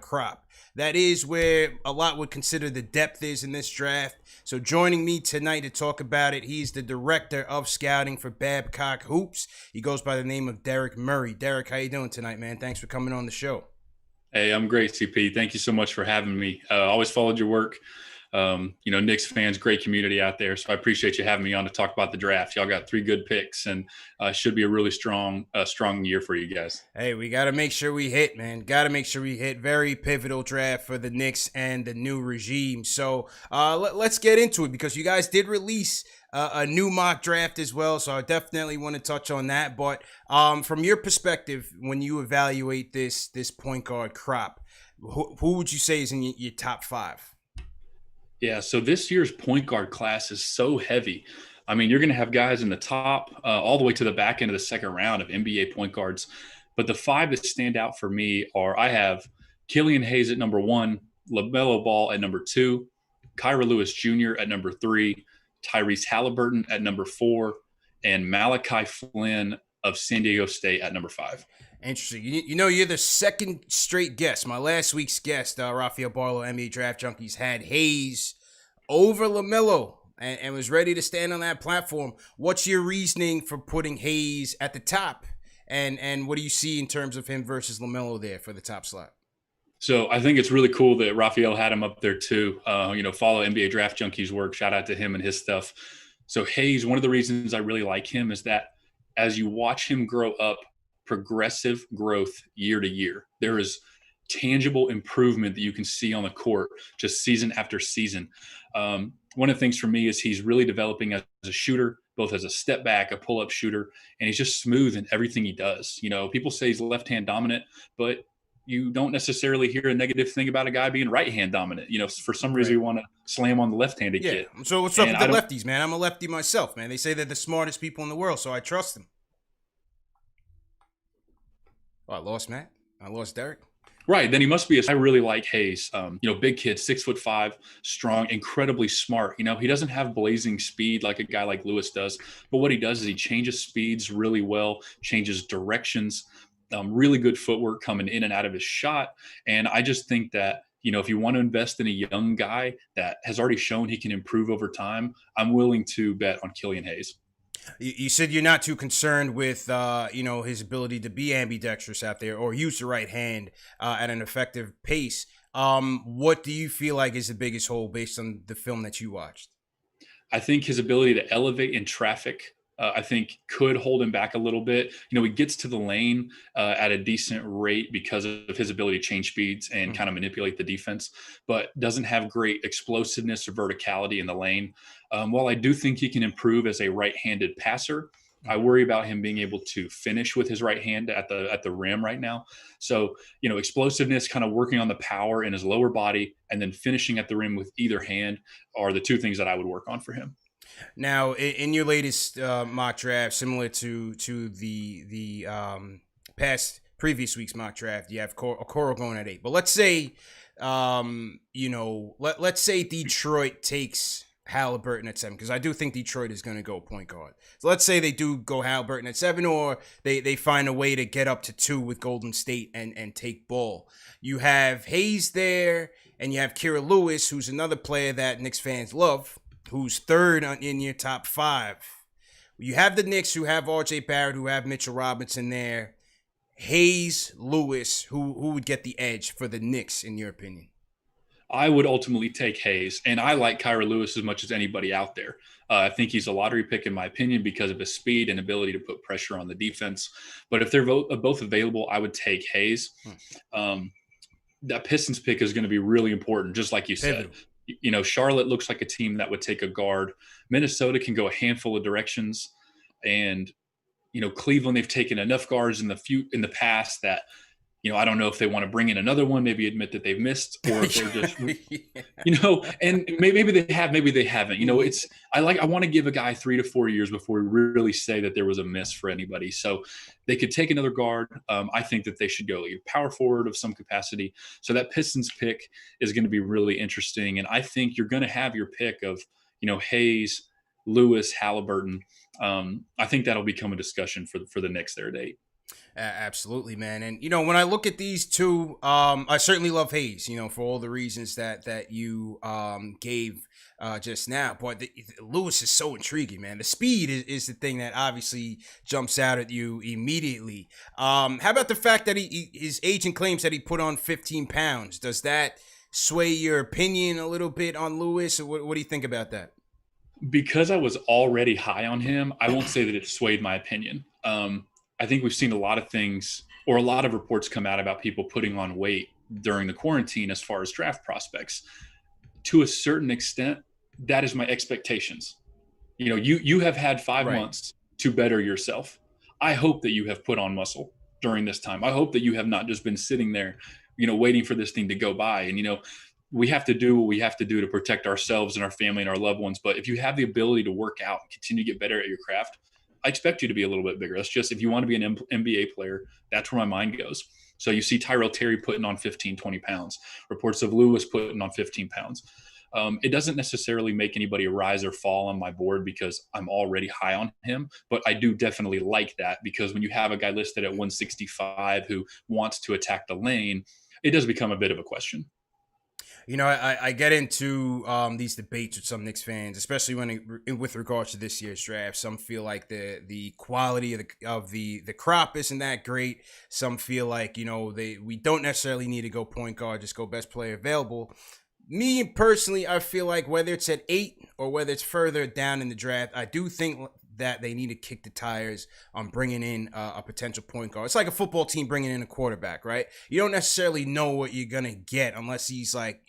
crop. That is where a lot would consider the depth is in this draft. So joining me tonight to talk about it, he's the director of scouting for Babcock Hoops. He goes by the name of Derek Murray. Derek, how you doing tonight, man? Thanks for coming on the show. Hey, I'm great, CP. Thank you so much for having me. Always followed your work. Knicks fans, great community out there. So I appreciate you having me on to talk about the draft. Y'all got three good picks, and should be a really strong year for you guys. Hey, we got to make sure we hit, man. Got to make sure we hit. Very pivotal draft for the Knicks and the new regime. So let's get into it because you guys did release a new mock draft as well. So I definitely want to touch on that. But from your perspective, when you evaluate this point guard crop, who would you say is in your top five? Yeah, so this year's point guard class is so heavy. I mean, you're going to have guys in the top all the way to the back end of the second round of NBA point guards. But the five that stand out for me are I have Killian Hayes at number one, LaMelo Ball at number two, Kyra Lewis Jr. at number three, Tyrese Halliburton at number four, and Malachi Flynn of San Diego State at number five. Interesting. You're the second straight guest. My last week's guest, Rafael Barlow, NBA Draft Junkies, had Hayes over LaMelo and was ready to stand on that platform. What's your reasoning for putting Hayes at the top? And what do you see in terms of him versus LaMelo there for the top slot? So I think it's really cool that Rafael had him up there too. Follow NBA Draft Junkies work. Shout out to him and his stuff. So Hayes, one of the reasons I really like him is that as you watch him grow up, progressive growth year to year, there is tangible improvement that you can see on the court just season after season. One of the things for me is he's really developing as a shooter, both as a step back, a pull-up shooter, and he's just smooth in everything he does. People say he's left-hand dominant, but you don't necessarily hear a negative thing about a guy being right-hand dominant. For some reason you want to slam on the left-handed kid. So what's up with the lefties, man? I'm a lefty myself, man. They say they're the smartest people in the world, so I trust them. Oh, I lost Matt. I lost Derek. Right. Then he must be. I really like Hayes. Big kid, 6'5", strong, incredibly smart. He doesn't have blazing speed like a guy like Lewis does, but what he does is he changes speeds really well, changes directions, really good footwork coming in and out of his shot. And I just think that, if you want to invest in a young guy that has already shown he can improve over time, I'm willing to bet on Killian Hayes. You said you're not too concerned with, his ability to be ambidextrous out there or use the right hand at an effective pace. What do you feel like is the biggest hole based on the film that you watched? I think his ability to elevate in traffic, I think could hold him back a little bit. He gets to the lane at a decent rate because of his ability to change speeds and kind of manipulate the defense, but doesn't have great explosiveness or verticality in the lane. While I do think he can improve as a right-handed passer, I worry about him being able to finish with his right hand at the rim right now. So, explosiveness, kind of working on the power in his lower body, and then finishing at the rim with either hand are the two things that I would work on for him. Now, in your latest mock draft, similar to the previous week's mock draft, you have Okoro going at 8. But let's say, let's say Detroit takes Halliburton at 7, because I do think Detroit is going to go point guard. So let's say they do go Halliburton at 7, or they find a way to get up to 2 with Golden State and take Ball. You have Hayes there, and you have Kira Lewis, who's another player that Knicks fans love, who's third in your top 5. You have the Knicks, who have R.J. Barrett, who have Mitchell Robinson there. Hayes, Lewis, who would get the edge for the Knicks, in your opinion? I would ultimately take Hayes, and I like Kyra Lewis as much as anybody out there. I think he's a lottery pick in my opinion because of his speed and ability to put pressure on the defense. But if they're both available, I would take Hayes. That Pistons pick is going to be really important, just like you said. Charlotte looks like a team that would take a guard. Minnesota can go a handful of directions, and Cleveland, they've taken enough guards in the past that I don't know if they want to bring in another one, maybe admit that they've missed, or if they're just, and maybe they have, maybe they haven't. I want to give a guy 3 to 4 years before we really say that there was a miss for anybody. So they could take another guard. I think that they should go a power forward of some capacity. So that Pistons pick is going to be really interesting. And I think you're going to have your pick of, Hayes, Lewis, Halliburton. I think that'll become a discussion for the Knicks there at 8. Absolutely, man. And when I look at these two, I certainly love Hayes. For all the reasons that you gave just now. But Lewis is so intriguing, man. The speed is the thing that obviously jumps out at you immediately. How about the fact that his agent claims that he put on 15 pounds? Does that sway your opinion a little bit on Lewis? Or what do you think about that? Because I was already high on him, I won't say that it swayed my opinion. I think we've seen a lot of things or a lot of reports come out about people putting on weight during the quarantine as far as draft prospects. To a certain extent, that is my expectations. You have had five Right. months to better yourself. I hope that you have put on muscle during this time. I hope that you have not just been sitting there, waiting for this thing to go by. And we have to do what we have to do to protect ourselves and our family and our loved ones. But if you have the ability to work out and continue to get better at your craft, I expect you to be a little bit bigger. That's just, if you want to be an NBA player, that's where my mind goes. So you see Tyrell Terry putting on 15, 20 pounds, reports of Lewis putting on 15 pounds. It doesn't necessarily make anybody rise or fall on my board because I'm already high on him, but I do definitely like that, because when you have a guy listed at 165 who wants to attack the lane, it does become a bit of a question. I get into these debates with some Knicks fans, especially with regards to this year's draft. Some feel like the quality of the crop isn't that great. Some feel like we don't necessarily need to go point guard, just go best player available. Me personally, I feel like whether it's at 8 or whether it's further down in the draft, I do think that they need to kick the tires on bringing in a potential point guard. It's like a football team bringing in a quarterback, right? You don't necessarily know what you're going to get unless he's like,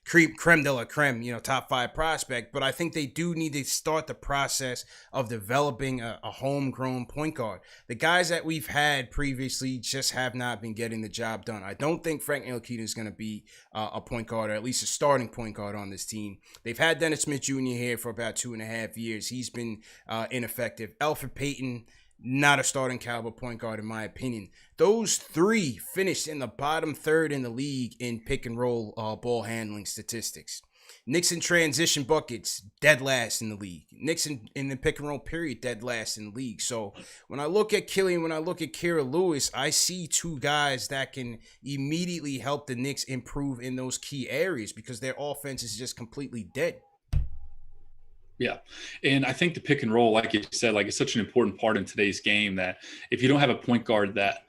creme de la creme, top 5 prospect. But I think they do need to start the process of developing a homegrown point guard. The guys that we've had previously just have not been getting the job done. I don't think Frank Ntilikina is going to be a point guard, or at least a starting point guard on this team. They've had Dennis Smith Jr. here for about 2.5 years. He's been ineffective. Elfrid Payton, not a starting caliber point guard in my opinion. Those three finished in the bottom third in the league in pick and roll ball handling statistics. Knicks in transition buckets, dead last in the league. Knicks in the pick and roll period, dead last in the league. So when I look at Killian, when I look at Kira Lewis, I see two guys that can immediately help the Knicks improve in those key areas because their offense is just completely dead. Yeah. And I think the pick and roll, like you said, like, it's such an important part in today's game that if you don't have a point guard that,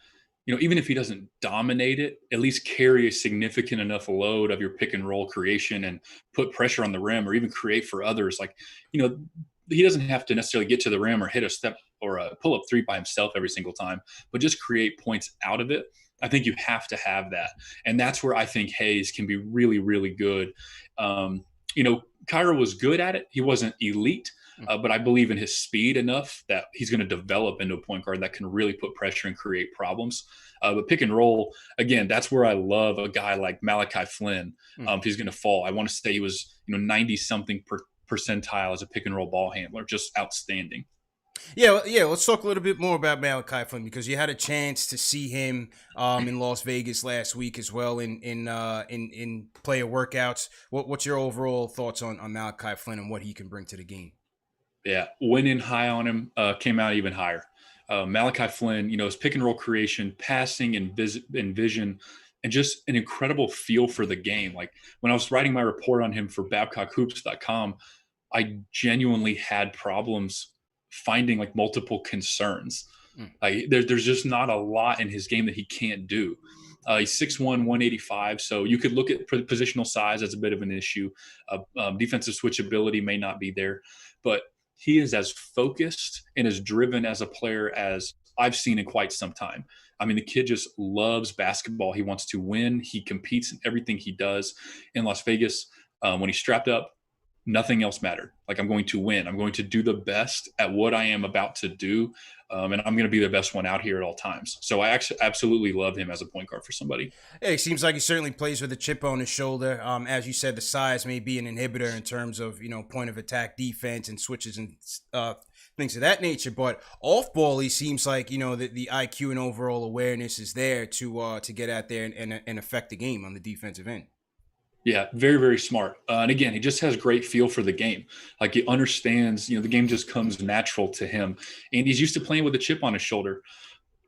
even if he doesn't dominate it, at least carry a significant enough load of your pick and roll creation and put pressure on the rim or even create for others. Like, he doesn't have to necessarily get to the rim or hit a step or a pull up three by himself every single time, but just create points out of it. I think you have to have that. And that's where I think Hayes can be really, really good. Kyra was good at it. He wasn't elite, but I believe in his speed enough that he's going to develop into a point guard that can really put pressure and create problems. But pick and roll, again, that's where I love a guy like Malachi Flynn. If he's going to fall, I want to say he was 90 something percentile as a pick and roll ball handler, just outstanding. Yeah. Let's talk a little bit more about Malachi Flynn because you had a chance to see him in Las Vegas last week as well in player workouts. What's your overall thoughts on Malachi Flynn and what he can bring to the game? Yeah, went in high on him, came out even higher. Malachi Flynn, his pick and roll creation, passing and vision, and just an incredible feel for the game. Like, when I was writing my report on him for BabcockHoops.com, I genuinely had problems finding like multiple concerns. Like, there's just not a lot in his game that he can't do. He's 6'1", 185, so you could look at positional size as a bit of an issue. Defensive switchability may not be there, but he is as focused and as driven as a player as I've seen in quite some time. I mean, the kid just loves basketball. He wants to win. He competes in everything he does. In Las Vegas, when he's strapped up, nothing else mattered. Like, I'm going to win. I'm going to do the best at what I am about to do. And I'm going to be the best one out here at all times. So I actually absolutely love him as a point guard for somebody. Hey, it seems like he certainly plays with a chip on his shoulder. As you said, the size may be an inhibitor in terms of, point of attack defense and switches and things of that nature. But off ball, he seems like, the IQ and overall awareness is there to get out there and affect the game on the defensive end. Yeah, very, very smart. And again, he just has great feel for the game. Like, he understands, the game just comes natural to him. And he's used to playing with a chip on his shoulder.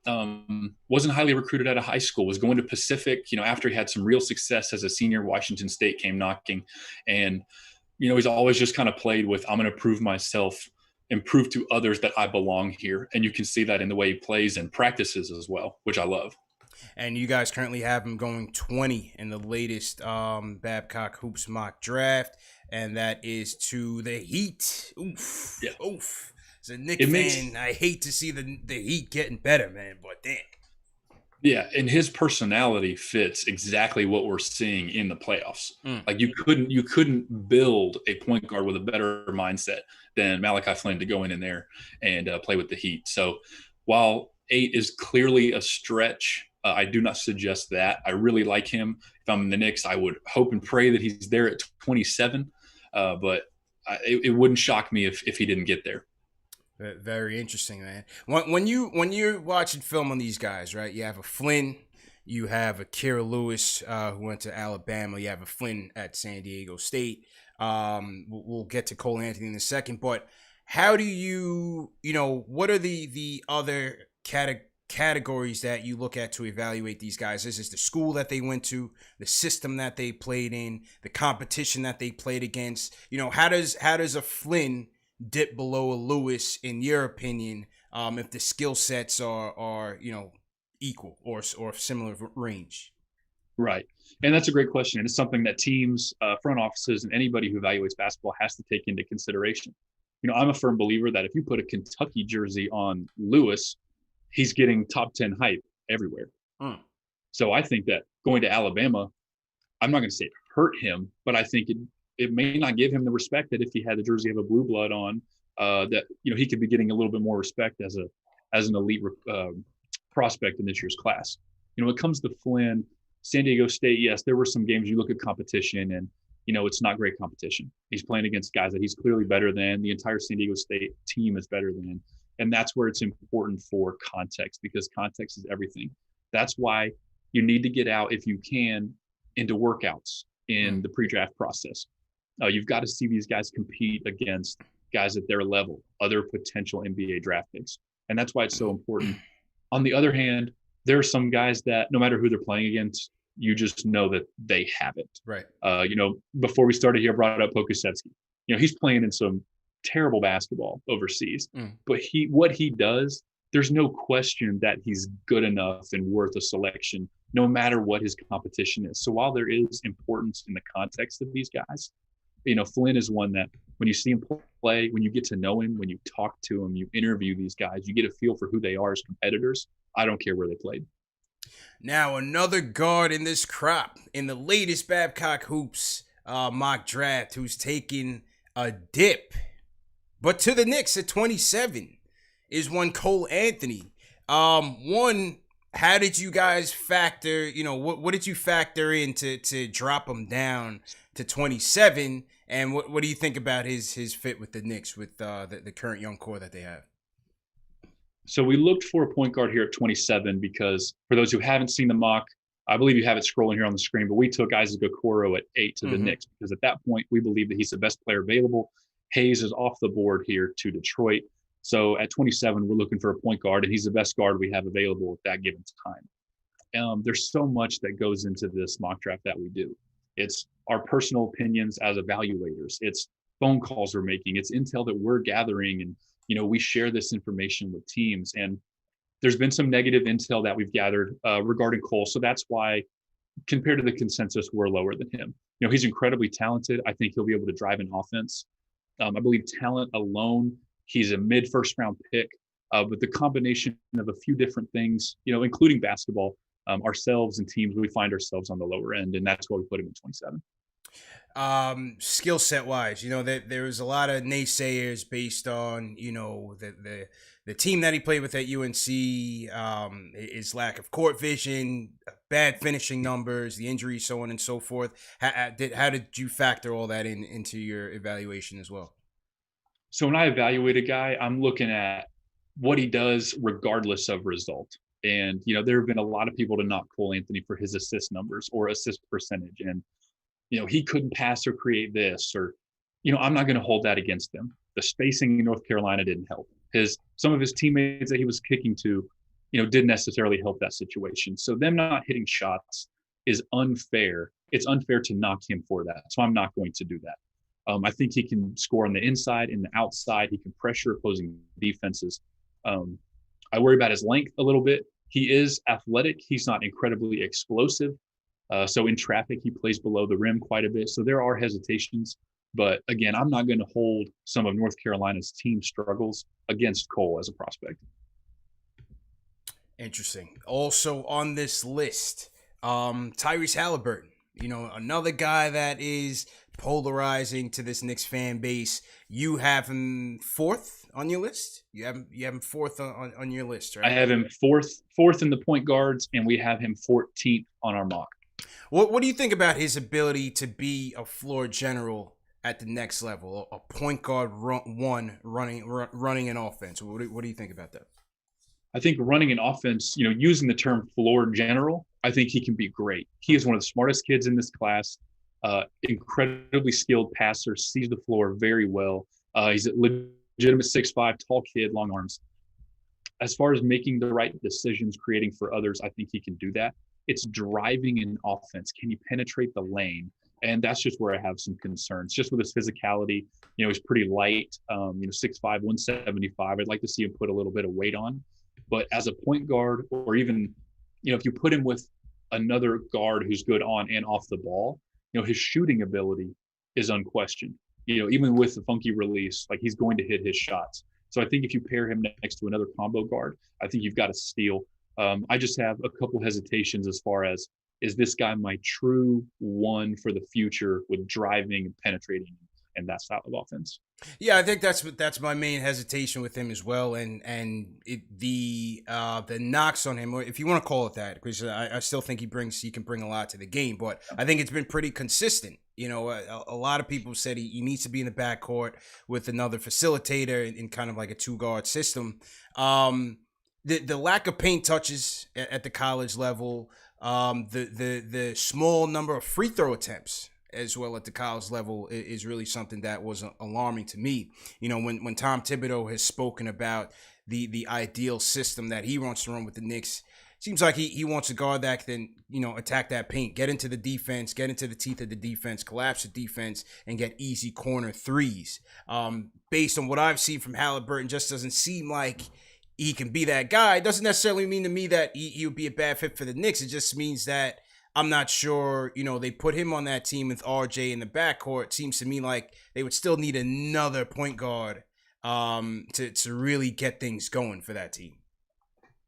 Wasn't highly recruited out of high school, was going to Pacific, after he had some real success as a senior. Washington State came knocking. And, he's always just kind of played with, I'm going to prove myself and prove to others that I belong here. And you can see that in the way he plays and practices as well, which I love. And you guys currently have him going 20 in the latest Babcock Hoops mock draft, and that is to the Heat. Oof, Yeah. oof. As a Knicks fan, I hate to see the Heat getting better, man, but damn. Yeah, and his personality fits exactly what we're seeing in the playoffs. Like you couldn't build a point guard with a better mindset than Malachi Flynn to go in there and play with the Heat. So while 8 is clearly a stretch, I do not suggest that. I really like him. If I'm in the Knicks, I would hope and pray that he's there at 27. But it wouldn't shock me if he didn't get there. Very interesting, man. When you're watching film on these guys, right? You have a Flynn, you have a Kira Lewis who went to Alabama. You have a Flynn at San Diego State. We'll get to Cole Anthony in a second, but how do what are the other categories that you look at to evaluate these guys? This is the school that they went to, the system that they played in, the competition that they played against. How does a Flynn dip below a Lewis, in your opinion, if the skill sets are equal or similar range? Right. And that's a great question. And it's something that teams, front offices, and anybody who evaluates basketball has to take into consideration. I'm a firm believer that if you put a Kentucky jersey on Lewis, he's getting top 10 hype everywhere. So I think that going to Alabama, I'm not going to say it hurt him, but I think it may not give him the respect that if he had the jersey of a blue blood on, that he could be getting a little bit more respect as an elite prospect in this year's class. When it comes to Flynn, San Diego State, yes, there were some games you look at competition and it's not great competition. He's playing against guys that he's clearly better than. The entire San Diego State team is better than, and that's where it's important for context, because context is everything. That's why you need to get out, if you can, into workouts in the pre-draft process. You've got to see these guys compete against guys at their level, other potential NBA draft picks. And that's why it's so important. On the other hand, there are some guys that no matter who they're playing against, you just know that they haven't. Right. Before we started here, I brought up Pokusevski. He's playing in some terrible basketball overseas, but what he does, there's no question that he's good enough and worth a selection, no matter what his competition is. So while there is importance in the context of these guys, Flynn is one that when you see him play, when you get to know him, when you talk to him, you interview these guys, you get a feel for who they are as competitors. I don't care where they played. Now, another guard in this crop, in the latest Babcock Hoops mock draft, who's taking a dip, but to the Knicks at 27, is one Cole Anthony. How did you guys factor, what did you factor in to drop him down to 27? And what do you think about his fit with the Knicks, with the current young core that they have? So we looked for a point guard here at 27 because, for those who haven't seen the mock, I believe you have it scrolling here on the screen, but we took Isaac Okoro at 8 to the Knicks because at that point we believe that he's the best player available. Hayes is off the board here to Detroit. So at 27, we're looking for a point guard, and he's the best guard we have available at that given time. There's so much that goes into this mock draft that we do. It's our personal opinions as evaluators. It's phone calls we're making. It's intel that we're gathering, and we share this information with teams. And there's been some negative intel that we've gathered regarding Cole. So that's why, compared to the consensus, we're lower than him. He's incredibly talented. I think he'll be able to drive an offense. I believe talent alone, he's a mid-first round pick. But the combination of a few different things, including basketball, ourselves and teams, we find ourselves on the lower end, and that's why we put him at 27. Skill set wise, there was a lot of naysayers based on the team that he played with at UNC, his lack of court vision, bad finishing numbers, the injuries, so on and so forth. How did you factor all that into your evaluation as well? So when I evaluate a guy, I'm looking at what he does regardless of result. And there have been a lot of people to knock Cole Anthony for his assist numbers or assist percentage, and he couldn't pass or create this, or, I'm not going to hold that against him. The spacing in North Carolina didn't help. Some of his teammates that he was kicking to, didn't necessarily help that situation. So them not hitting shots is unfair. It's unfair to knock him for that. So I'm not going to do that. I think he can score on the inside and the outside. He can pressure opposing defenses. I worry about his length a little bit. He is athletic. He's not incredibly explosive. So in traffic, he plays below the rim quite a bit. So there are hesitations. But again, I'm not going to hold some of North Carolina's team struggles against Cole as a prospect. Interesting. Also on this list, Tyrese Halliburton. Another guy that is polarizing to this Knicks fan base. You have him fourth on your list. You have him fourth on your list, right? I have him fourth in the point guards, and we have him 14th on our mock. What do you think about his ability to be a floor general at the next level, a point guard running an offense? What do you think about that? I think running an offense, using the term floor general, I think he can be great. He is one of the smartest kids in this class, incredibly skilled passer, sees the floor very well. He's a legitimate 6'5", tall kid, long arms. As far as making the right decisions, creating for others, I think he can do that. It's driving an offense. Can he penetrate the lane? And that's just where I have some concerns. Just with his physicality, he's pretty light, 6'5", 175. I'd like to see him put a little bit of weight on. But as a point guard, or even, if you put him with another guard who's good on and off the ball, his shooting ability is unquestioned. Even with the funky release, like he's going to hit his shots. So I think if you pair him next to another combo guard, I think you've got a steal. I just have a couple hesitations as far as, is this guy my true one for the future with driving and penetrating and that style of offense? Yeah, I think that's my main hesitation with him as well, and the knocks on him, or if you want to call it that, because I still think he can bring a lot to the game, but I think it's been pretty consistent. A lot of people said he needs to be in the backcourt with another facilitator in kind of like a 2-guard system. The lack of paint touches at the college level, the small number of free throw attempts as well at the college level is really something that was alarming to me. When Tom Thibodeau has spoken about the ideal system that he wants to run with the Knicks, seems like he wants a guard that can, attack that paint, get into the defense, get into the teeth of the defense, collapse the defense, and get easy corner threes. Based on what I've seen from Halliburton, just doesn't seem like he can be that guy. It doesn't necessarily mean to me that he would be a bad fit for the Knicks. It just means that I'm not sure, they put him on that team with RJ in the backcourt. It seems to me like they would still need another point guard to really get things going for that team.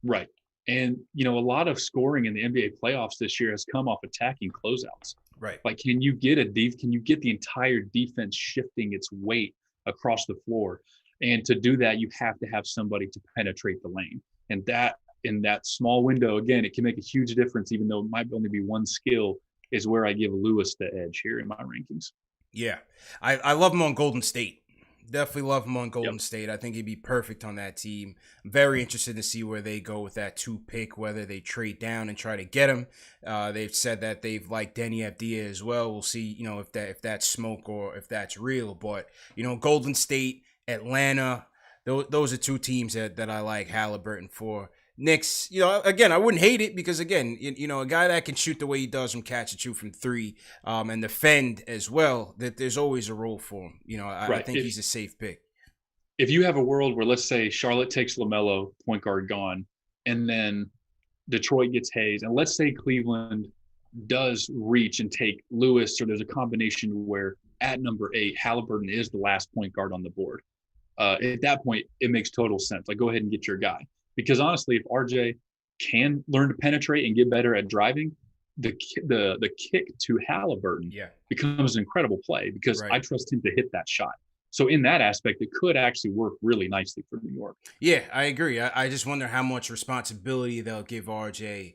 Right. And, a lot of scoring in the NBA playoffs this year has come off attacking closeouts. Right. Like, can you get the entire defense shifting its weight across the floor? And to do that, you have to have somebody to penetrate the lane. And that, in that small window, again, it can make a huge difference, even though it might only be one skill, is where I give Lewis the edge here in my rankings. Yeah. I love him on Golden State. Definitely love him on Golden Yep. State. I think he'd be perfect on that team. I'm very interested to see where they go with that 2 pick, whether they trade down and try to get him. They've said that they've liked Denny Avdia as well. We'll see, if that's smoke or if that's real. But, Golden State, Atlanta, those are 2 teams that I like Halliburton for. Knicks, again, I wouldn't hate it because, again, a guy that can shoot the way he does from catch and shoot from 3 and defend as well, that there's always a role for him. I think he's a safe pick. If you have a world where, let's say, Charlotte takes LaMelo, point guard gone, and then Detroit gets Hayes, and let's say Cleveland does reach and take Lewis, or there's a combination where at number 8, Halliburton is the last point guard on the board. At that point, it makes total sense. Like, go ahead and get your guy. Because honestly, if RJ can learn to penetrate and get better at driving, the kick to Halliburton becomes an incredible play because I trust him to hit that shot. So in that aspect, it could actually work really nicely for New York. Yeah, I agree. I just wonder how much responsibility they'll give RJ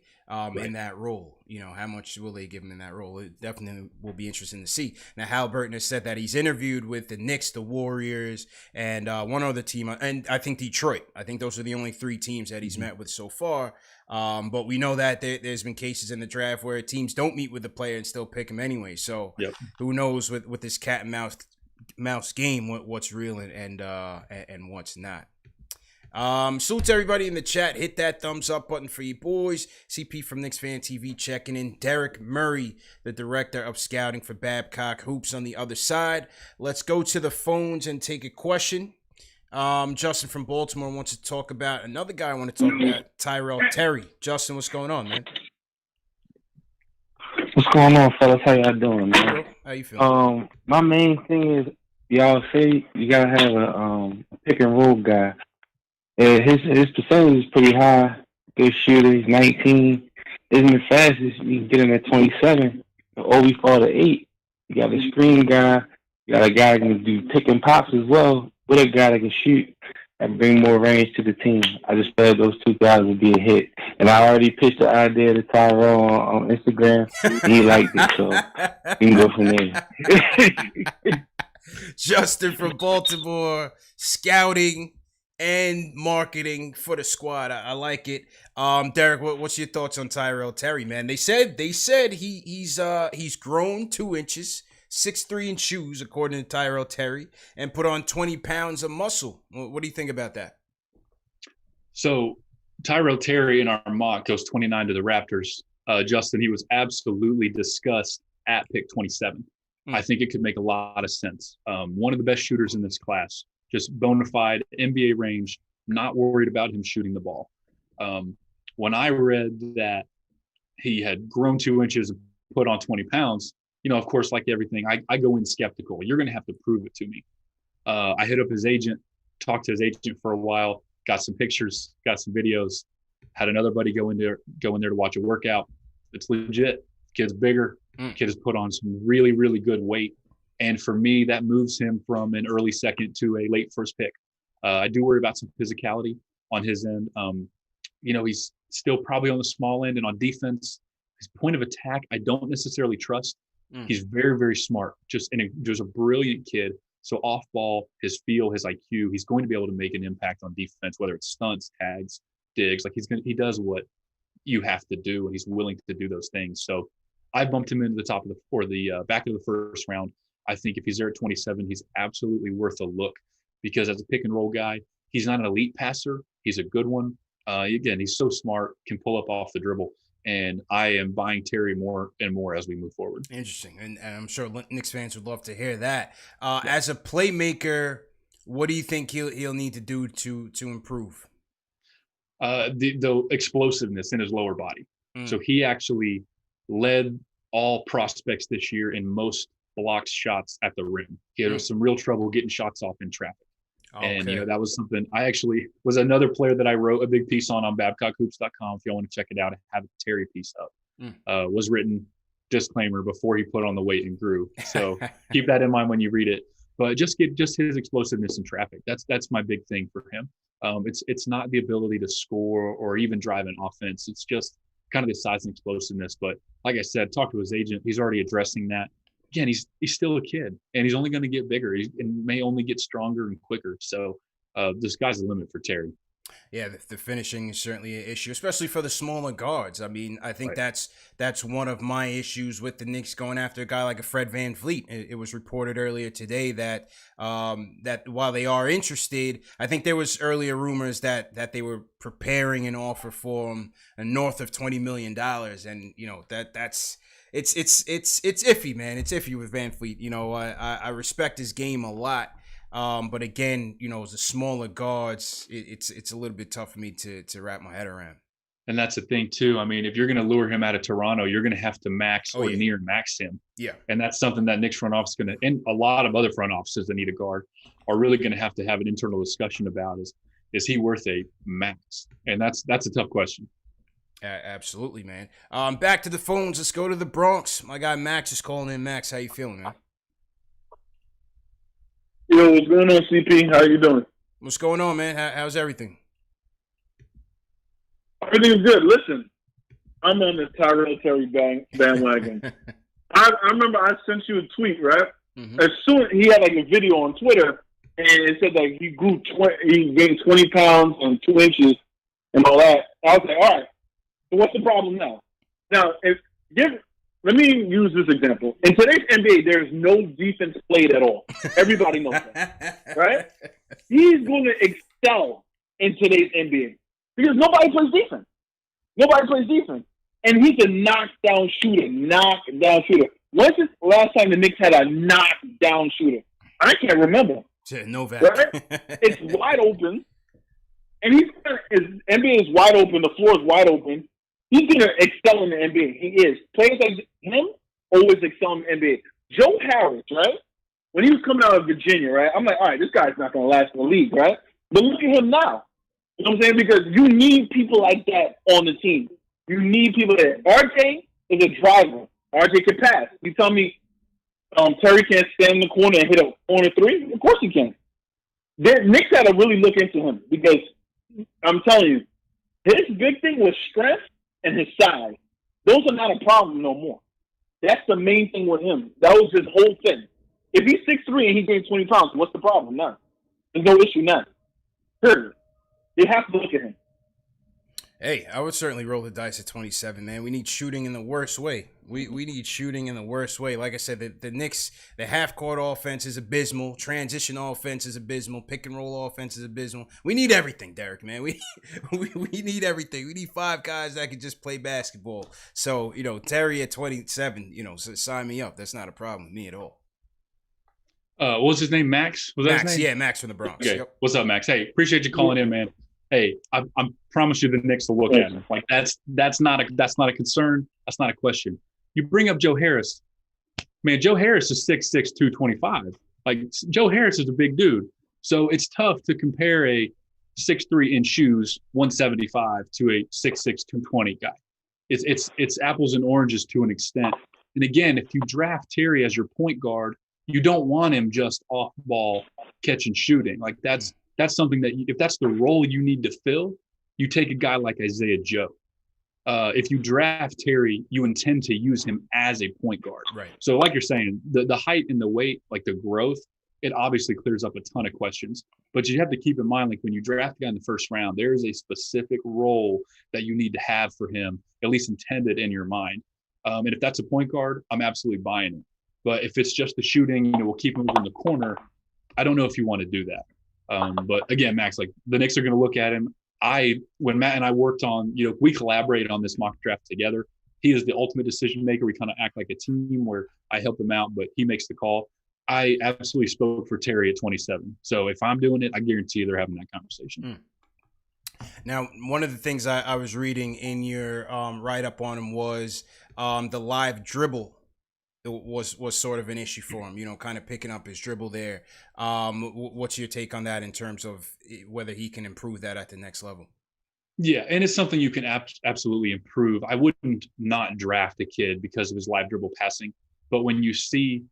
in that role. How much will they give him in that role? It definitely will be interesting to see. Now, Halliburton has said that he's interviewed with the Knicks, the Warriors, and one other team, and I think Detroit. I think those are the only 3 teams that he's met with so far. But we know that there's been cases in the draft where teams don't meet with the player and still pick him anyway. So who knows with this cat and mouse game what's real and what's not. Salute to everybody in the chat. Hit that thumbs up button for you boys. CP from Knicks Fan TV checking in. Derek Murray, the director of scouting for Babcock Hoops on the other side. Let's go to the phones and take a question. Justin from Baltimore wants to talk about another guy I want to talk about, Tyrell Terry. Justin, what's going on, man? What's going on, fellas? How y'all doing, man? How you feeling? My main thing is y'all say you gotta have a pick and roll guy. His percentage is pretty high. Good shooter. He's 19. Isn't the fastest. You can get him at 27. Or we fall to 8. You got a screen guy. You got a guy that can do pick and pops as well. With a guy that can shoot and bring more range to the team. I just felt those two guys would be a hit. And I already pitched the idea to Tyrell on Instagram. He liked it, so we can go from there. Justin from Baltimore, scouting and marketing for the squad. I like it. Derek, what's your thoughts on Tyrell Terry, man? They said he's grown 2 inches, 6'3" in shoes, according to Tyrell Terry, and put on 20 pounds of muscle. What do you think about that? So Tyrell Terry in our mock goes 29 to the Raptors. Justin, he was absolutely discussed at pick 27. I think it could make a lot of sense. One of the best shooters in this class, just bona fide NBA range, not worried about him shooting the ball. When I read that he had grown 2 inches and put on 20 pounds, of course, like everything, I go in skeptical. You're going to have to prove it to me. I hit up his agent, talked to his agent for a while, got some pictures, got some videos, had another buddy go in there to watch a workout. It's legit. Kid's bigger. Kid has put on some really, really good weight. And for me, that moves him from an early second to a late first pick. I do worry about some physicality on his end. He's still probably on the small end, and on defense, his point of attack, I don't necessarily trust. He's very, very smart. Just a brilliant kid. So off ball, his feel, his IQ, he's going to be able to make an impact on defense, whether it's stunts, tags, digs. Like he does what you have to do, and he's willing to do those things. So I bumped him into the top of the back of the first round. I think if he's there at 27, he's absolutely worth a look, because as a pick and roll guy, he's not an elite passer. He's a good one. Again, he's so smart, can pull up off the dribble. And I am buying Terry more and more as we move forward. Interesting. And I'm sure Knicks fans would love to hear that. As a playmaker, what do you think he'll need to do to improve? The explosiveness in his lower body. So he actually led all prospects this year in most blocked shots at the rim. He had some real trouble getting shots off in traffic. Okay. And, that was something I actually was another player that I wrote a big piece on BabcockHoops.com. If y'all want to check it out, I have a Terry piece up. Was written, disclaimer, before he put on the weight and grew. So keep that in mind when you read it. But just his explosiveness in traffic. That's my big thing for him. It's not the ability to score or even drive an offense. It's just kind of the size and explosiveness. But like I said, talk to his agent. He's already addressing that. Again, he's still a kid, and he's only going to get bigger. And may only get stronger and quicker. So the sky's the limit for Terry. Yeah, the finishing is certainly an issue, especially for the smaller guards. I mean, I think that's one of my issues with the Knicks going after a guy like a Fred VanVleet. It was reported earlier today that that while they are interested, I think there was earlier rumors that they were preparing an offer for him north of $20 million, and that's. It's iffy, man. It's iffy with VanVleet. I respect his game a lot. But again, as the smaller guards, it's a little bit tough for me to wrap my head around. And that's the thing too. I mean, if you're going to lure him out of Toronto, you're going to have to max or near max him. Yeah. And that's something that Knicks front office is going to, and a lot of other front offices that need a guard are really going to have an internal discussion about is he worth a max? And that's a tough question. Absolutely, man. Back to the phones. Let's go to the Bronx. My guy Max is calling in. Max, how you feeling, man? Yo, what's going on, CP? How you doing? What's going on, man? How's everything? Everything's good. Listen, I'm on this Tyrell Terry bandwagon. I remember I sent you a tweet, right? Mm-hmm. As soon he had like a video on Twitter, and it said like he gained 20 pounds and 2 inches and all that. I was like, all right. So what's the problem now? Now, let me use this example. In today's NBA, there's no defense played at all. Everybody knows that, right? He's going to excel in today's NBA because nobody plays defense. Nobody plays defense. And he's a knockdown shooter. When's the last time the Knicks had a knockdown shooter? I can't remember. Novak. Right? It's wide open. And NBA is wide open. The floor is wide open. He's going to excel in the NBA. He is. Players like him always excel in the NBA. Joe Harris, right? When he was coming out of Virginia, right? I'm like, all right, this guy's not going to last in the league, right? But look at him now. You know what I'm saying? Because you need people like that on the team. You need people that. RJ is a driver. RJ can pass. You tell me Terry can't stand in the corner and hit a corner three? Of course he can. Knicks had to really look into him because I'm telling you, his big thing was strength and his size. Those are not a problem no more. That's the main thing with him. That was his whole thing. If he's 6'3" and he gains 20 pounds, what's the problem? None. There's no issue now. Period. You have to look at him. Hey, I would certainly roll the dice at 27, man. We need shooting in the worst way. We need shooting in the worst way. Like I said, the Knicks, the half-court offense is abysmal. Transition offense is abysmal. Pick-and-roll offense is abysmal. We need everything, Derek, man. We need everything. We need 5 guys that can just play basketball. So, Terry at 27, sign me up. That's not a problem with me at all. What was his name? Max? Was that Max, his name? yeah, Max from the Bronx. Okay. Yep. What's up, Max? Hey, appreciate you calling in, man. Hey, I promise you the Knicks will look at him. Like that's not a concern. That's not a question. You bring up Joe Harris. Man, Joe Harris is 6'6", 225. Like Joe Harris is a big dude. So it's tough to compare a 6'3" in shoes, 175 to a 6'6", 220 guy. It's apples and oranges to an extent. And again, if you draft Terry as your point guard, you don't want him just off ball catch and shooting. Like that's something that if that's the role you need to fill, you take a guy like Isaiah Joe. If you draft Terry, you intend to use him as a point guard. Right. So like you're saying, the height and the weight, like the growth, it obviously clears up a ton of questions. But you have to keep in mind, like when you draft a guy in the first round, there is a specific role that you need to have for him, at least intended in your mind. And if that's a point guard, I'm absolutely buying it. But if it's just the shooting, we'll keep him in the corner. I don't know if you want to do that. But again, Max, like the Knicks are going to look at him. When Matt and I worked on, we collaborated on this mock draft together. He is the ultimate decision maker. We kind of act like a team where I help him out, but he makes the call. I absolutely spoke for Terry at 27. So if I'm doing it, I guarantee they're having that conversation. Now, one of the things I was reading in your write-up on him was the live dribble. It was sort of an issue for him, kind of picking up his dribble there. What's your take on that in terms of whether he can improve that at the next level? Yeah, and it's something you can absolutely improve. I wouldn't not draft a kid because of his live dribble passing, but when you see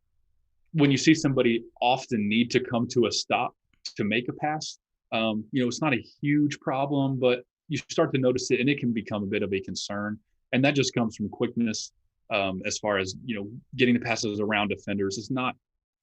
somebody often need to come to a stop to make a pass, it's not a huge problem, but you start to notice it, and it can become a bit of a concern, and that just comes from quickness. As far as, getting the passes around defenders. It's not,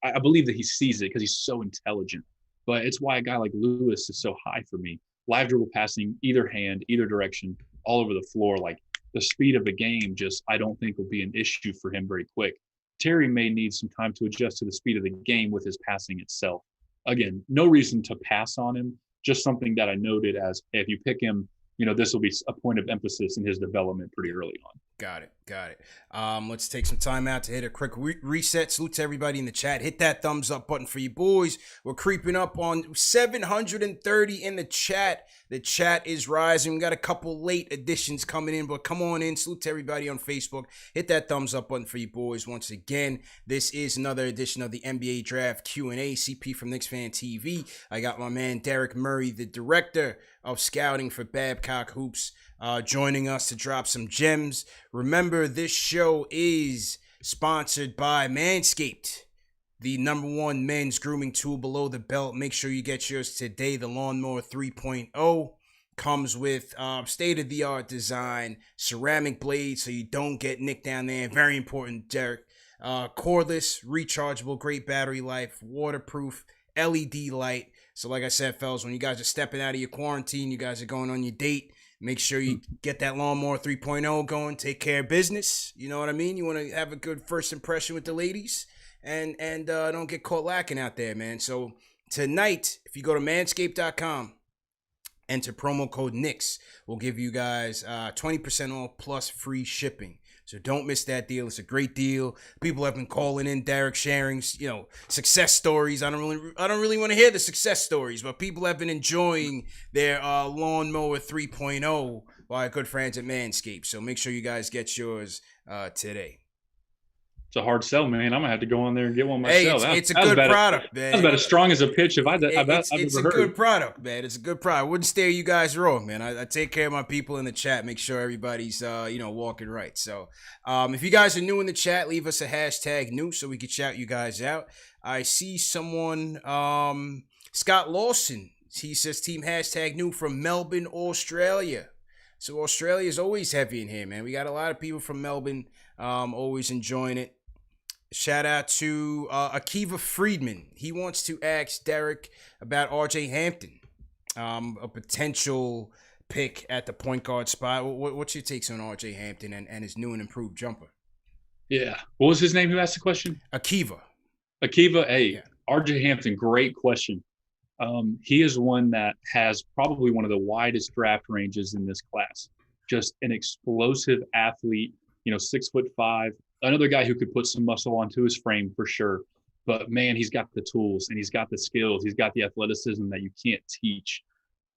I believe that he sees it because he's so intelligent, but it's why a guy like Lewis is so high for me. Live dribble passing, either hand, either direction, all over the floor. Like the speed of the game I don't think will be an issue for him very quick. Terry may need some time to adjust to the speed of the game with his passing itself. Again, no reason to pass on him, just something that I noted as, hey, if you pick him, this will be a point of emphasis in his development pretty early on. Got it. Let's take some time out to hit a quick reset. Salute to everybody in the chat. Hit that thumbs up button for you boys. We're creeping up on 730 in the chat. The chat is rising. We got a couple late additions coming in, but come on in. Salute to everybody on Facebook. Hit that thumbs up button for you boys. Once again, this is another edition of the NBA Draft Q&A. CP from Knicks Fan TV. I got my man Derek Murray, the director of scouting for Babcock Hoops, joining us to drop some gems. Remember, this show is sponsored by Manscaped, the #1 men's grooming tool below the belt. Make sure you get yours today. The Lawnmower 3.0 comes with state-of-the-art design, ceramic blades so you don't get nicked down there. Very important, Derek. Cordless, rechargeable, great battery life, waterproof, LED light. So like I said, fellas, when you guys are stepping out of your quarantine, you guys are going on your date, make sure you get that Lawnmower 3.0 going, take care of business. You know what I mean? You want to have a good first impression with the ladies and don't get caught lacking out there, man. So tonight, if you go to manscaped.com, Enter promo code Knicks. We'll give you guys 20% off plus free shipping. So don't miss that deal. It's a great deal. People have been calling in, Derek, sharing, success stories. I don't really want to hear the success stories, but people have been enjoying their lawnmower 3.0 by our good friends at Manscaped. So make sure you guys get yours today. It's a hard sell, man. I'm gonna have to go on there and get one myself. Hey, it's a good product, man. That's about as strong as a pitch I've ever heard. It's a good product, man. It's a good product. I wouldn't steer you guys wrong, man. I take care of my people in the chat, make sure everybody's walking right. So if you guys are new in the chat, leave us a hashtag new so we can shout you guys out. I see someone, Scott Lawson. He says team hashtag new from Melbourne, Australia. So Australia is always heavy in here, man. We got a lot of people from Melbourne always enjoying it. Shout out to Akiva Friedman. He wants to ask Derek about RJ Hampton, a potential pick at the point guard spot. What's your takes on RJ Hampton and his new and improved jumper? Yeah. What was his name who asked the question? Akiva. Hey, yeah. RJ Hampton, great question. He is one that has probably one of the widest draft ranges in this class. Just an explosive athlete, 6'5". Another guy who could put some muscle onto his frame for sure. But, man, he's got the tools and he's got the skills. He's got the athleticism that you can't teach.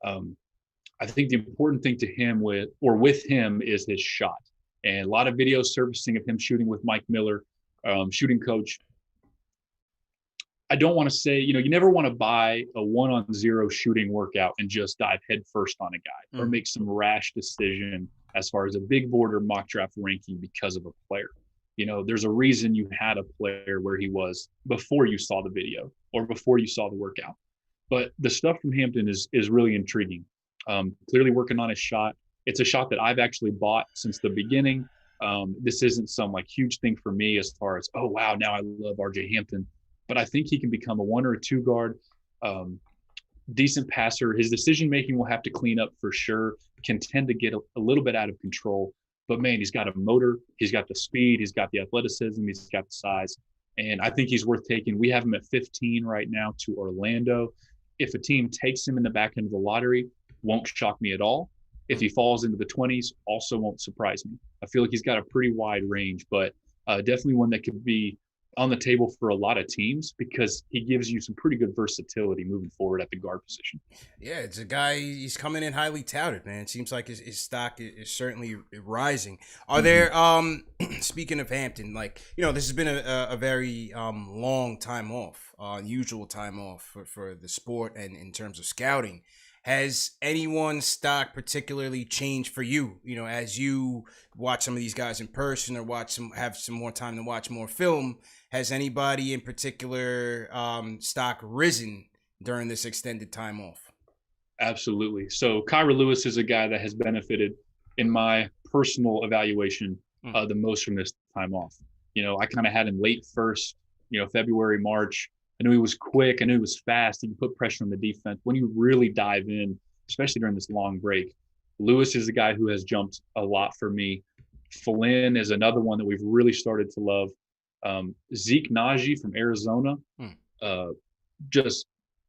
I think the important thing to him with him is his shot. And a lot of videos surfacing of him shooting with Mike Miller, shooting coach. I don't want to say, you never want to buy a 1-on-0 shooting workout and just dive headfirst on a guy or make some rash decision as far as a big board or mock draft ranking because of a player. There's a reason you had a player where he was before you saw the video or before you saw the workout. But the stuff from Hampton is really intriguing. Clearly working on his shot. It's a shot that I've actually bought since the beginning. This isn't some huge thing for me as far as, oh, wow, now I love RJ Hampton. But I think he can become a 1 or a 2 guard, decent passer. His decision-making will have to clean up for sure, can tend to get a little bit out of control. But, man, he's got a motor. He's got the speed. He's got the athleticism. He's got the size. And I think he's worth taking. We have him at 15 right now to Orlando. If a team takes him in the back end of the lottery, won't shock me at all. If he falls into the 20s, also won't surprise me. I feel like he's got a pretty wide range, but definitely one that could be on the table for a lot of teams because he gives you some pretty good versatility moving forward at the guard position. Yeah, it's a guy, he's coming in highly touted, man. It seems like his stock is certainly rising. Are there, speaking of Hampton, this has been a very long time off, unusual time off for the sport and in terms of scouting. Has anyone's stock particularly changed for you? As you watch some of these guys in person or have some more time to watch more film, has anybody in particular stock risen during this extended time off? Absolutely. So Kyra Lewis is a guy that has benefited in my personal evaluation the most from this time off. I kind of had him late first, February, March. I knew he was quick. I knew he was fast. He could put pressure on the defense. When you really dive in, especially during this long break, Lewis is a guy who has jumped a lot for me. Flynn is another one that we've really started to love. Zeke Naji from Arizona,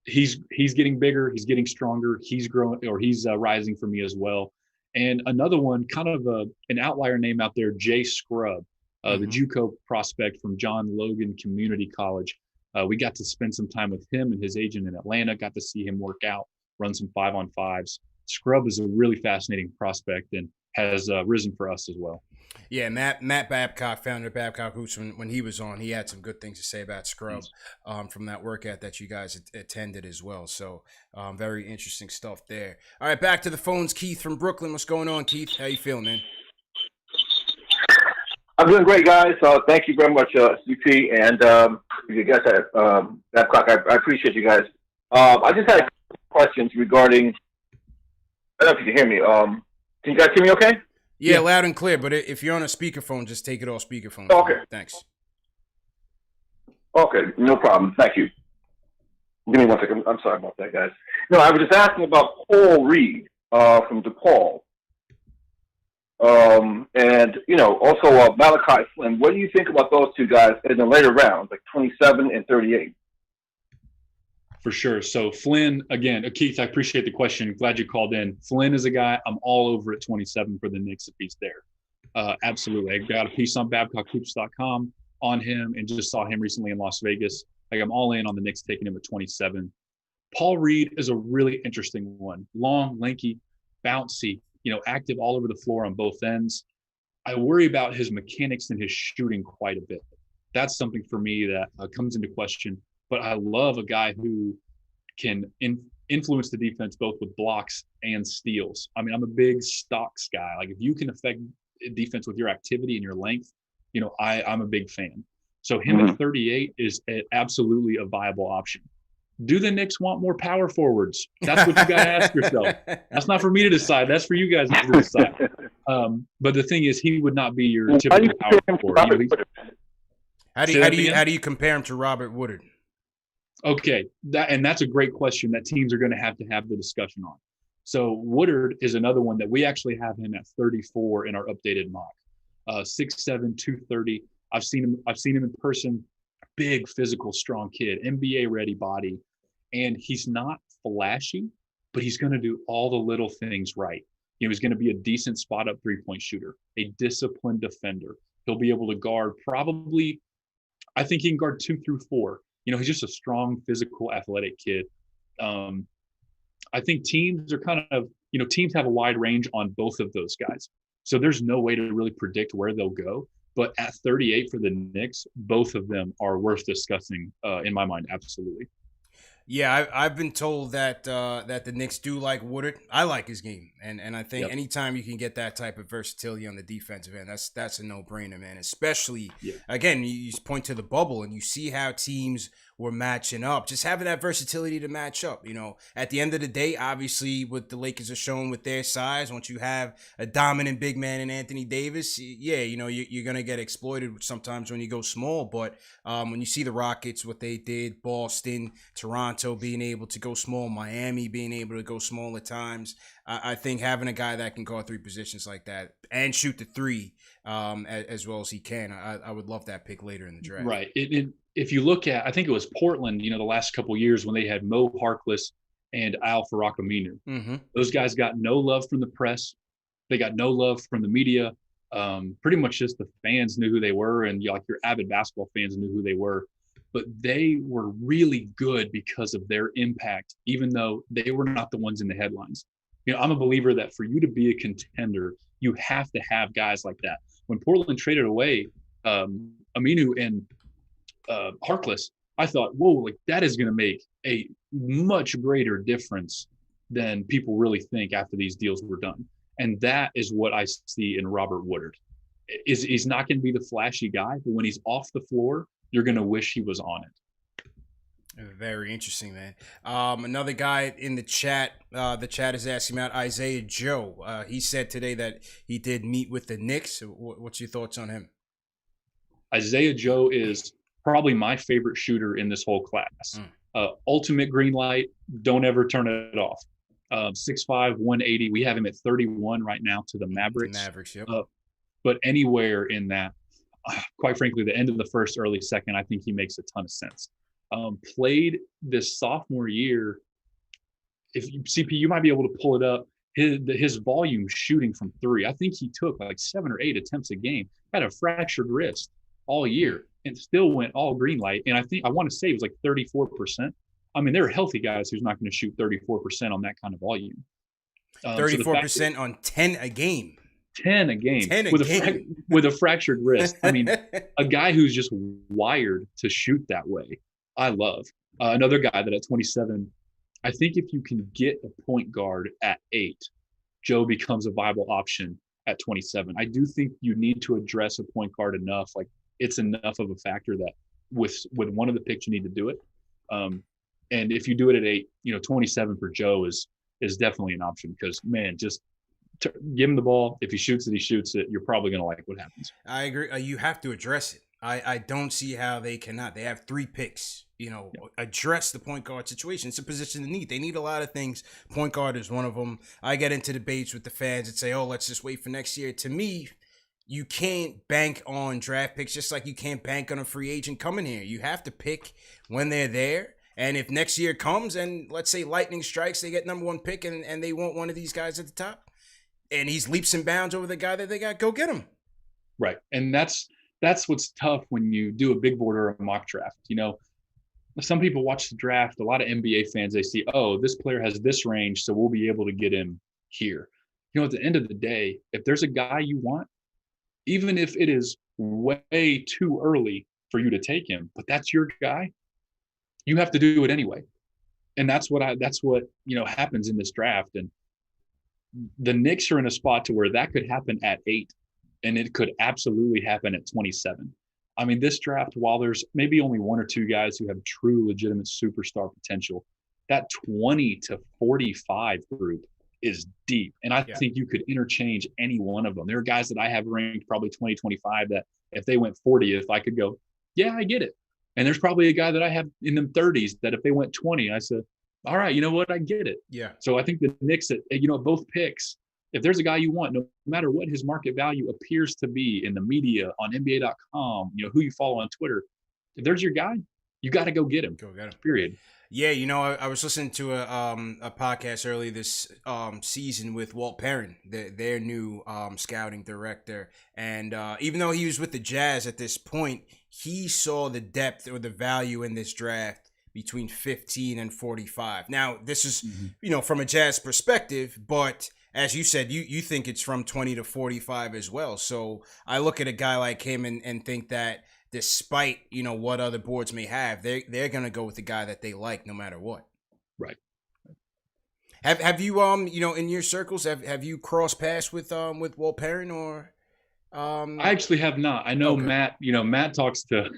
he's getting bigger. He's getting stronger. He's growing, or he's rising for me as well. And another one, kind of an outlier name out there, Jay Scrubb, the JUCO prospect from John Logan Community College. We got to spend some time with him and his agent in Atlanta, got to see him work out, run some 5-on-5s. Scrubb is a really fascinating prospect and has risen for us as well. Yeah, Matt Babcock, founder of Babcock Hoops, when he was on, he had some good things to say about Scrubb from that workout that you guys attended as well. So very interesting stuff there. All right, back to the phones. Keith from Brooklyn. What's going on, Keith? How you feeling, man? I'm doing great, guys. Thank you very much, CP, and you guys at Babcock. I appreciate you guys. I just had questions regarding. I don't know if you can hear me. Can you guys hear me okay? Yeah, loud and clear. But if you're on a speakerphone, just take it off speakerphone. Oh, okay. Thanks. Okay, no problem. Thank you. Give me 1 second. I'm sorry about that, guys. No, I was just asking about Paul Reed from DePaul. And, also Malachi Flynn. What do you think about those two guys in the later rounds, like 27 and 38? For sure. So Flynn, again, Keith, I appreciate the question. Glad you called in. Flynn is a guy I'm all over at 27 for the Knicks if he's there. Absolutely. I got a piece on BabcockHoops.com on him and just saw him recently in Las Vegas. Like, I'm all in on the Knicks taking him at 27. Paul Reed is a really interesting one. Long, lanky, bouncy, active all over the floor on both ends. I worry about his mechanics and his shooting quite a bit. That's something for me that comes into question. But I love a guy who can influence the defense both with blocks and steals. I mean, I'm a big stocks guy. Like, if you can affect defense with your activity and your length, I'm a big fan. So him at 38 is absolutely a viable option. Do the Knicks want more power forwards? That's what you got to ask yourself. That's not for me to decide. That's for you guys to decide. But the thing is, he would not be your typical power forward. How do you compare him to Robert Woodard? Okay, that's a great question that teams are going to have the discussion on. So Woodard is another one that we actually have him at 34 in our updated mock. 6'7", 230. I've seen him in person. Big, physical, strong kid, NBA ready body, and he's not flashy, but he's going to do all the little things right. He's going to be a decent spot up 3-point shooter, a disciplined defender. He'll be able to guard probably. I think he can guard 2 through 4. He's just a strong, physical, athletic kid. I think teams are teams have a wide range on both of those guys. So there's no way to really predict where they'll go. But at 38 for the Knicks, both of them are worth discussing in my mind, absolutely. Yeah, I've been told that the Knicks do like Woodard. I like his game, and I think anytime you can get that type of versatility on the defensive end, that's a no-brainer, man. Especially, again, you point to the bubble, and you see how teams were matching up. Just having that versatility to match up. At the end of the day, obviously, what the Lakers are showing with their size, once you have a dominant big man in Anthony Davis, you're gonna get exploited sometimes when you go small. But when you see the Rockets, what they did, Boston, Toronto being able to go small, Miami being able to go small at times, I think having a guy that can guard 3 positions like that and shoot the 3 as well as he can, I would love that pick later in the draft. Right. If you look at, I think it was Portland, the last couple of years when they had Mo Harkless and Al Farouq Aminu. Mm-hmm. Those guys got no love from the press. They got no love from the media. Pretty much just the fans knew who they were, and your avid basketball fans knew who they were. But they were really good because of their impact, even though they were not the ones in the headlines. I'm a believer that for you to be a contender, you have to have guys like that. When Portland traded away Aminu and Harkless, I thought, whoa, like that is going to make a much greater difference than people really think after these deals were done. And that is what I see in Robert Woodard. He's not going to be the flashy guy, but when he's off the floor, you're going to wish he was on it. Very interesting, man. Another guy in the chat is asking about Isaiah Joe. He said today that he did meet with the Knicks. What's your thoughts on him? Isaiah Joe is probably my favorite shooter in this whole class. Ultimate green light. Don't ever turn it off. 6'5", 180. We have him at 31 right now to the Mavericks. Yep. But anywhere in that, quite frankly, the end of the first, early second, I think he makes a ton of sense. Played this sophomore year. If CP, you might be able to pull it up. His volume shooting from 3. I think he took like 7 or 8 attempts a game. Had a fractured wrist all year and still went all green light. And I want to say it was like 34%. I mean, there are healthy guys who's not going to shoot 34% on that kind of volume. 34% on 10 a game. 10 a game with a fractured wrist. I mean, a guy who's just wired to shoot that way. I love another guy that at 27, I think if you can get a point guard at 8, Joe becomes a viable option at 27. I do think you need to address a point guard enough. Like it's enough of a factor that with one of the picks, you need to do it. And if you do it at 8, 27 for Joe is definitely an option because man, just give him the ball. If he shoots it, he shoots it. You're probably going to like what happens. I agree. You have to address it. I don't see how they cannot. They have 3 picks. Address the point guard situation. It's a position they need. They need a lot of things. Point guard is one of them. I get into debates with the fans and say, oh, let's just wait for next year. To me, you can't bank on draft picks just like you can't bank on a free agent coming here. You have to pick when they're there. And if next year comes and let's say lightning strikes, they get number 1 pick and they want one of these guys at the top, and he's leaps and bounds over the guy that they got, go get him. Right. And that's what's tough when you do a big board or a mock draft. You know, some people watch the draft, a lot of NBA fans, they see, oh, this player has this range, so we'll be able to get him here. You know, at the end of the day, if there's a guy you want, even if it is way too early for you to take him, but that's your guy, you have to do it anyway. And that's what you know, happens in this draft. And the Knicks are in a spot to where that could happen at 8, and it could absolutely happen at 27. I mean, this draft, while there's maybe only 1 or 2 guys who have true legitimate superstar potential, that 20 to 45 group is deep. And I think you could interchange any one of them. There are guys that I have ranked probably 20, 25 that if they went 40th, I could go, yeah, I get it. And there's probably a guy that I have in them 30s that if they went 20, I said, all right, you know what? I get it. Yeah. So I think the Knicks, you know, both picks, if there's a guy you want, no matter what his market value appears to be in the media, on NBA.com, you know, who you follow on Twitter, if there's your guy, you got to go get him. Go get him. Period. Yeah, you know, I was listening to a podcast early this season with Walt Perrin, their new scouting director, and even though he was with the Jazz at this point, he saw the depth or the value in this draft between 15 and 45. Now, this is, you know, from a Jazz perspective, but as you said, you think it's from 20 to 45 as well. So I look at a guy like him and think that despite, you know, what other boards may have, they're going to go with the guy that they like no matter what. Right. Have you you know, in your circles, have you crossed paths with Walt Perrin or I actually have not. I know Matt, you know, Matt talks to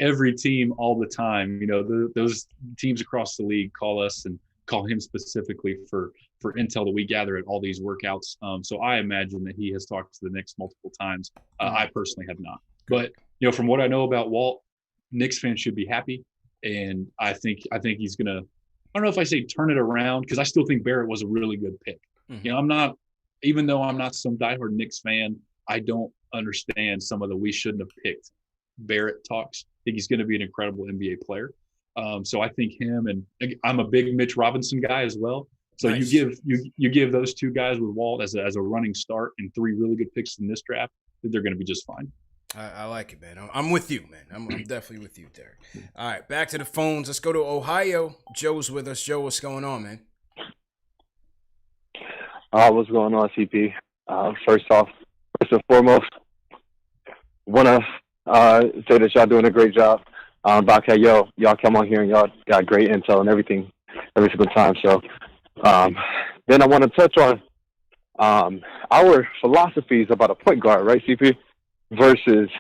every team all the time. You know, those teams across the league call us and call him specifically for intel that we gather at all these workouts. So I imagine that he has talked to the Knicks multiple times. I personally have not. But, you know, from what I know about Walt, Knicks fans should be happy. And I think he's going to, I don't know if I say turn it around, because I still think Barrett was a really good pick. You know, even though I'm not some diehard Knicks fan, I don't understand some of the we shouldn't have picked Barrett talks. I think he's going to be an incredible NBA player. So I think him, and I'm a big Mitch Robinson guy as well. So nice. you give those 2 guys with Walt as a running start and 3 really good picks in this draft, they're going to be just fine. I like it, man. I'm with you, man. I'm definitely with you, Derek. All right, back to the phones. Let's go to Ohio. Joe's with us. Joe, what's going on, man? What's going on, CP? First and foremost, want to say that y'all doing a great job. Babcock, y'all come on here and y'all got great intel and everything every single time. So then I want to touch on our philosophies about a point guard, right, CP, versus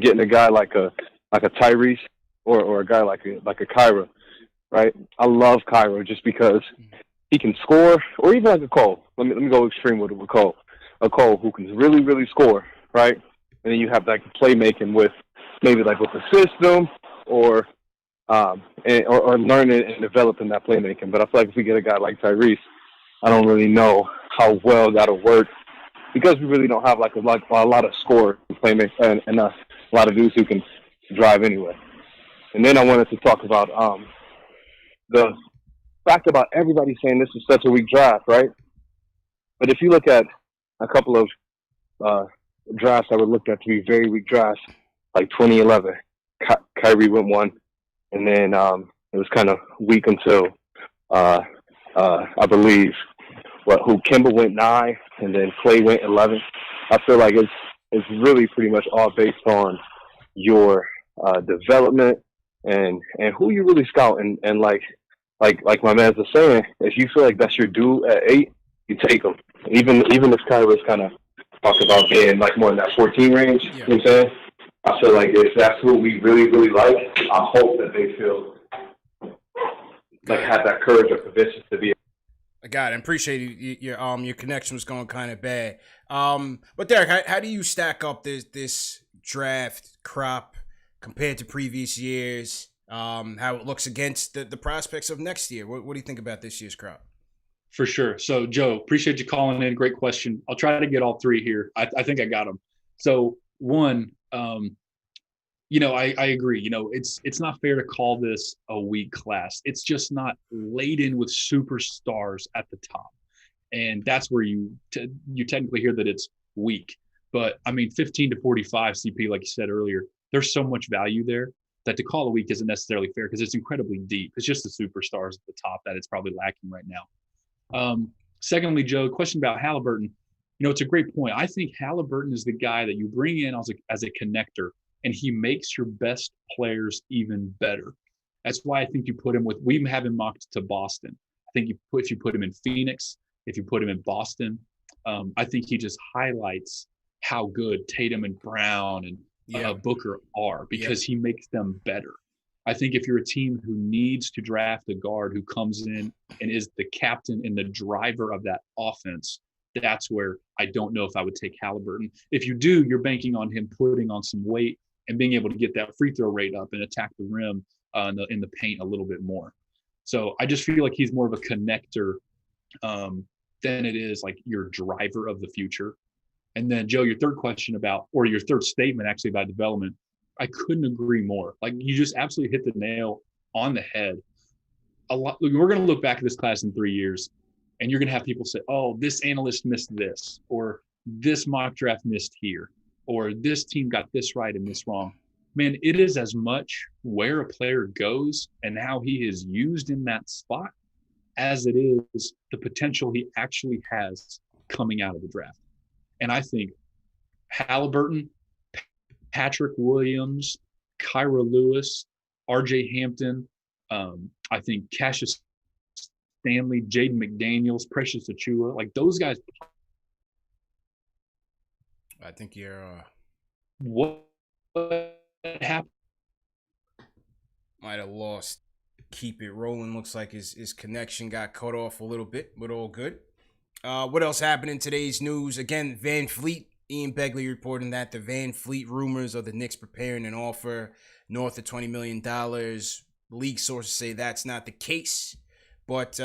getting a guy like a Tyrese or a guy like a Kyra, right? I love Kyra just because he can score, or even like a Cole. Let me go extreme with Cole. A Cole who can really, really score, right? And then you have like playmaking with maybe like with the system or learning and developing that playmaking. But I feel like if we get a guy like Tyrese, I don't really know how well that'll work because we really don't have like a lot of score and playmaking and a lot of dudes who can drive anyway. And then I wanted to talk about the fact about everybody saying this is such a weak draft, right? But if you look at a couple of drafts that were looked at to be very weak drafts, like 2011, Kyrie went 1, and then it was kind of weak until I believe Kemba went 9, and then Clay went 11. I feel like it's really pretty much all based on your development and who you really scout, and like my man's was saying, if you feel like that's your dude at 8, you take him. Even if Kyrie was kind of talked about being like more in that 14 range, you know what I'm saying? I feel like if that's who we really, really like, I hope that they feel like have that courage or conviction to be. I got it. I appreciate you. Your connection was going kind of bad. But Derek, how do you stack up this draft crop compared to previous years? How it looks against the prospects of next year? What do you think about this year's crop? For sure. So, Joe, appreciate you calling in. Great question. I'll try to get all 3 here. I think I got them. So, one, I agree. It's not fair to call this a weak class. It's just not laden with superstars at the top, and that's where you technically hear that it's weak. But I mean, 15 to 45 CP, like you said earlier, there's so much value there that to call a weak isn't necessarily fair because it's incredibly deep. It's just the superstars at the top that it's probably lacking right now. Secondly, Joe, question about Halliburton. It's a great point. I think Halliburton is the guy that you bring in as a connector, and he makes your best players even better. That's why I think you put him we have him mocked to Boston. I think if you put him in Phoenix, if you put him in Boston, I think he just highlights how good Tatum and Brown and Booker are because he makes them better. I think if you're a team who needs to draft a guard who comes in and is the captain and the driver of that offense, that's where I don't know if I would take Halliburton. If you do, you're banking on him putting on some weight and being able to get that free throw rate up and attack the rim in the paint a little bit more. So I just feel like he's more of a connector than it is like your driver of the future. And then, Joe, your third question your third statement actually about development, I couldn't agree more. Like, you just absolutely hit the nail on the head. We're going to look back at this class in 3 years, and you're going to have people say, oh, this analyst missed this, or this mock draft missed here, or this team got this right and this wrong. Man, it is as much where a player goes and how he is used in that spot as it is the potential he actually has coming out of the draft. And I think Halliburton, Patrick Williams, Kyra Lewis, RJ Hampton, I think Cassius Stanley, Jaden McDaniels, Precious Achua, like those guys. I think you're what happened? Might have lost. Keep it rolling. Looks like his connection got cut off a little bit, but all good. What else happened in today's news? Again, Van Fleet. Ian Begley reporting that the Van Fleet rumors of the Knicks preparing an offer north of $20 million. League sources say that's not the case. But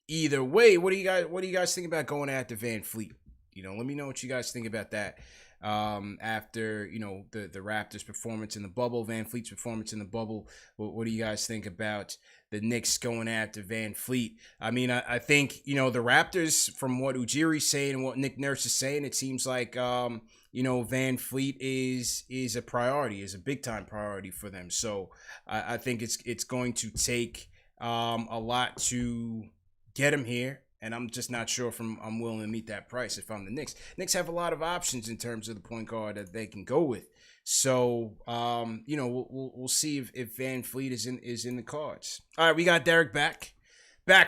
either way, what do you guys think about going after Van Fleet? Let me know what you guys think about that. After the Raptors' performance in the bubble, Van Fleet's performance in the bubble, what do you guys think about the Knicks going after Van Fleet? I mean, I think the Raptors, from what Ujiri's saying and what Nick Nurse is saying, it seems like Van Fleet is a priority, is a big time priority for them. So I think it's going to take a lot to get him here. And I'm just not sure if I'm willing to meet that price if I'm the Knicks. Knicks have a lot of options in terms of the point guard that they can go with. So, we'll see if Van Fleet is in the cards. All right, we got Derek back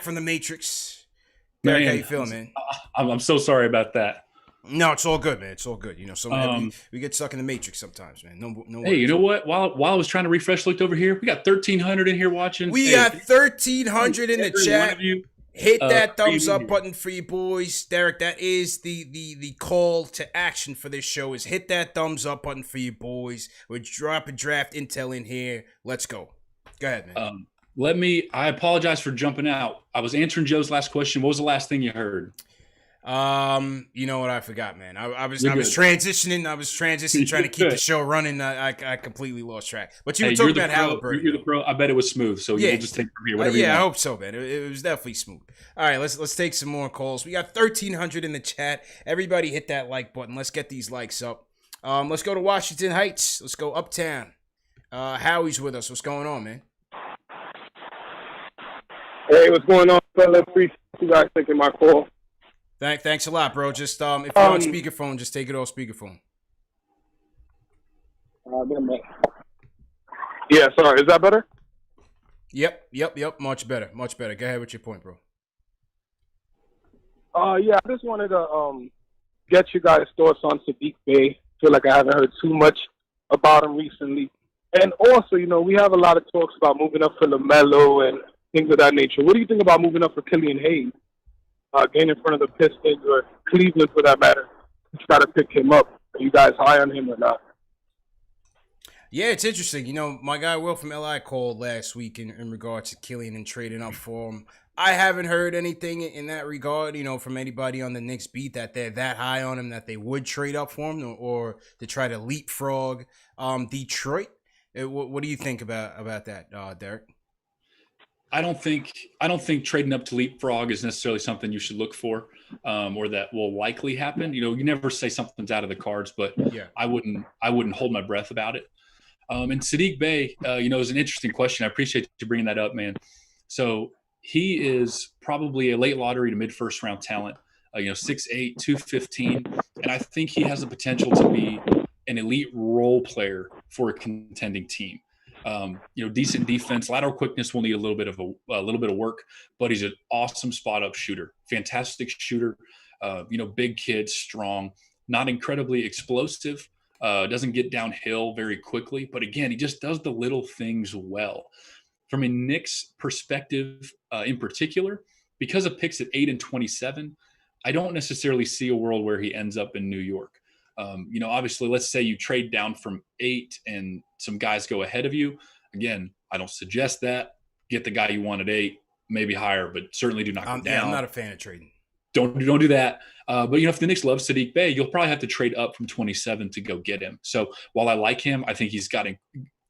from the Matrix. Derek, how you feeling, man? I'm so sorry about that. No, it's all good, man. It's all good. We get stuck in the Matrix sometimes, man. No. Hey, you know what? While I was trying to refresh, looked over here. We got 1,300 in here watching. We got 1,300 in the chat. One of you. Hit that thumbs up button for you boys. Derek, that is the call to action for this show, is hit that thumbs up button for you boys. We're dropping draft intel in here. Let's go. Go ahead, man. I apologize for jumping out. I was answering Joe's last question. What was the last thing you heard? You know what? I forgot, man. I was transitioning, trying to keep the show running. I completely lost track. But you were talking about Halliburton. You're the pro. I bet it was smooth. So you'll just take it from here. Whatever you want. I hope so, man. It was definitely smooth. All right, let's take some more calls. We got 1,300 in the chat. Everybody hit that like button. Let's get these likes up. Let's go to Washington Heights. Let's go uptown. Howie's with us. What's going on, man? Hey, what's going on, fella? Appreciate you guys taking my call. Thanks a lot, bro. Just if you're on speakerphone, just take it off speakerphone. Yeah, sorry. Is that better? Yep. Much better. Go ahead with your point, bro. Yeah, I just wanted to get you guys' thoughts on Sadiq Bey. Feel like I haven't heard too much about him recently. And also, we have a lot of talks about moving up for LaMelo and things of that nature. What do you think about moving up for Killian Hayes? Getting in front of the Pistons or Cleveland, for that matter, to try to pick him up. Are you guys high on him or not? Yeah, it's interesting. My guy Will from LI called last week in regards to Killian and trading up for him. I haven't heard anything in that regard, from anybody on the Knicks beat that they're that high on him that they would trade up for him or to try to leapfrog Detroit. What do you think about that, Derek? I don't think trading up to leapfrog is necessarily something you should look for, or that will likely happen. You never say something's out of the cards, but Yeah. I wouldn't hold my breath about it. And Sadiq Bey, is an interesting question. I appreciate you bringing that up, man. So he is probably a late lottery to mid first round talent. 6'8", 215, and I think he has the potential to be an elite role player for a contending team. Decent defense, lateral quickness will need a little bit of work, but he's an awesome spot up shooter, fantastic shooter. Big kid, strong, not incredibly explosive. Doesn't get downhill very quickly, but again, he just does the little things well. From a Knicks perspective, in particular, because of picks at 8 and 27, I don't necessarily see a world where he ends up in New York. Obviously, let's say you trade down from 8 and some guys go ahead of you. Again, I don't suggest that. Get the guy you want at 8, maybe higher, but certainly do not go down. Yeah, I'm not a fan of trading. Don't do that. But if the Knicks love Sadiq Bey, you'll probably have to trade up from 27 to go get him. So while I like him, I think he's got the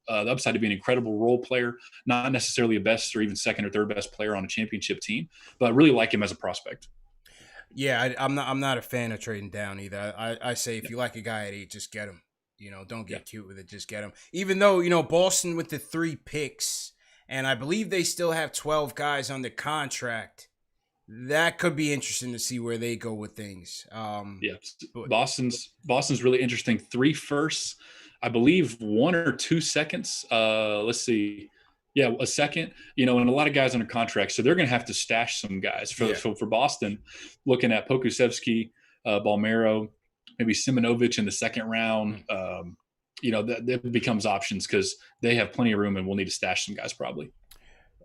upside to be an incredible role player, not necessarily a best or even second or third best player on a championship team, but I really like him as a prospect. Yeah, I'm not a fan of trading down either. I say if you like a guy at 8, just get him. Don't get cute with it, just get him. Even though, Boston with the 3 picks, and I believe they still have 12 guys under contract, that could be interesting to see where they go with things. Boston's really interesting. 3 firsts, I believe 1 or 2 seconds. Let's see. Yeah, a second, and a lot of guys under contract. So they're going to have to stash some guys. For Boston, looking at Pokusevski, Balmero, maybe Simonovic in the second round, that becomes options because they have plenty of room and we'll need to stash some guys probably.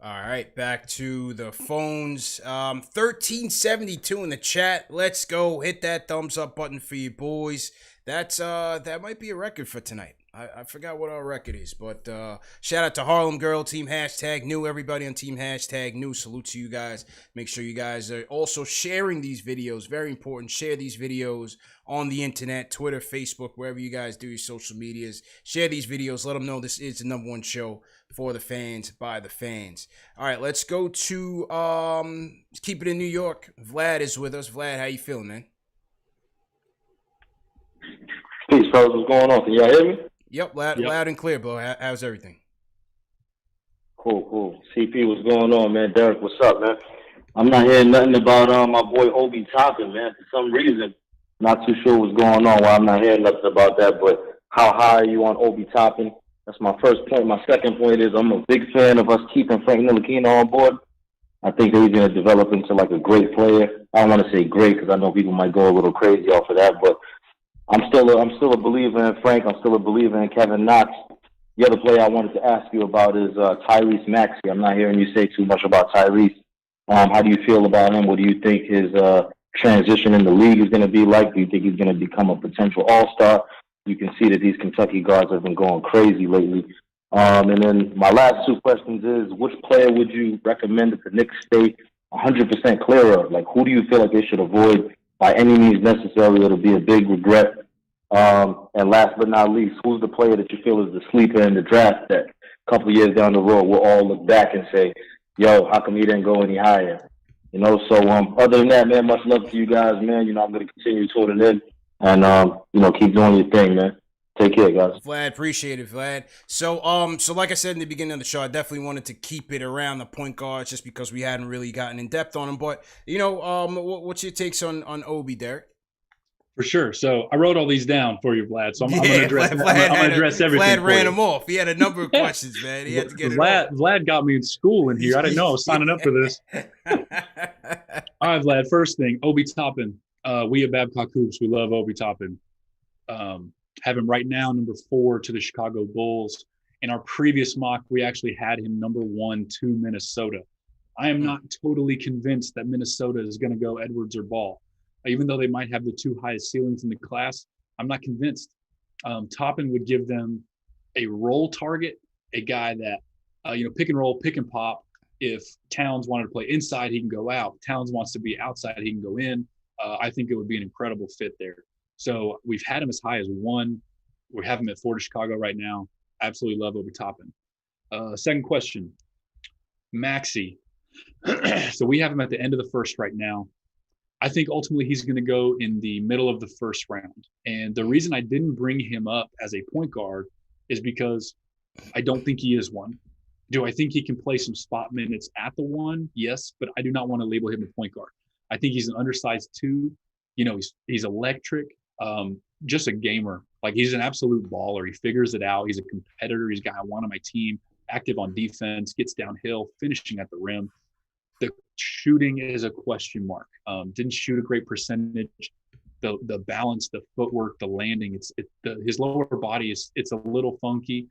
All right, back to the phones. 1372 in the chat. Let's go. Hit that thumbs up button for you boys. That might be a record for tonight. I forgot what our record is, but shout out to Harlem Girl, Team Hashtag New, everybody on Team Hashtag New. Salute to you guys. Make sure you guys are also sharing these videos. Very important. Share these videos on the internet, Twitter, Facebook, wherever you guys do your social medias. Share these videos. Let them know this is the #1 show for the fans, by the fans. All right, let's go to let's keep it in New York. Vlad is with us. Vlad, how you feeling, man? Peace, fellas. What's going on? Can y'all hear me? Yep, loud and clear, bro. How's everything? Cool. CP, what's going on, man? Derek, what's up, man? I'm not hearing nothing about my boy Obi Toppin, man. For some reason, not too sure what's going on. Why I'm not hearing nothing about that. But how high are you on Obi Toppin? That's my first point. My second point is I'm a big fan of us keeping Frank Ntilikina on board. I think that he's going to develop into like a great player. I don't want to say great because I know people might go a little crazy off of that, but I'm still a believer in Frank. I'm still a believer in Kevin Knox. The other player I wanted to ask you about is Tyrese Maxey. I'm not hearing you say too much about Tyrese. How do you feel about him? What do you think his transition in the league is going to be like? Do you think he's going to become a potential all-star? You can see that these Kentucky guards have been going crazy lately. And then my last 2 questions is, which player would you recommend that the Knicks stay 100% clear of? Like, who do you feel like they should avoid by any means necessary? It'll be a big regret. And last but not least, who's the player that you feel is the sleeper in the draft that a couple of years down the road we'll all look back and say, yo, how come he didn't go any higher? So other than that, man, much love to you guys, man. I'm going to continue tuning in and, keep doing your thing, man. Take care, guys. Vlad, appreciate it, Vlad. So like I said in the beginning of the show, I definitely wanted to keep it around the point guards just because we hadn't really gotten in depth on them. But, what's your takes on Obi, Derek? For sure. So I wrote all these down for you, Vlad. So I'm going to address everything. Vlad ran them off. He had a number of questions, man. He had to get Vlad got me in school in here. I didn't know I was signing up for this. All right, Vlad. First thing, Obi Toppin. We at Babcock Hoops, we love Obi Toppin. Have him right now number 4 to the Chicago Bulls. In our previous mock, we actually had him number 1 to Minnesota. I am not totally convinced that Minnesota is going to go Edwards or Ball. Even though they might have the 2 highest ceilings in the class, I'm not convinced. Toppin would give them a role target, a guy that, pick and roll, pick and pop, If Towns wanted to play inside, he can go out. Towns wants to be outside, he can go in. I think it would be an incredible fit there. So we've had him as high as 1. We have him at 4 to Chicago right now. Absolutely love Obi Toppin. Second question, Maxey. So we have him at the end of the first right now. I think ultimately he's going to go in the middle of the first round. And the reason I didn't bring him up as a point guard is because I don't think he is one. Do I think he can play some spot minutes at the 1? Yes, but I do not want to label him a point guard. I think he's an undersized 2. You know, he's electric, just a gamer. Like, he's an absolute baller. He figures it out. He's a competitor. He's a guy I want on my team, active on defense, gets downhill, finishing at the rim. The shooting is a question mark. Didn't shoot a great percentage. The balance, the footwork, the landing, his lower body it's a little funky.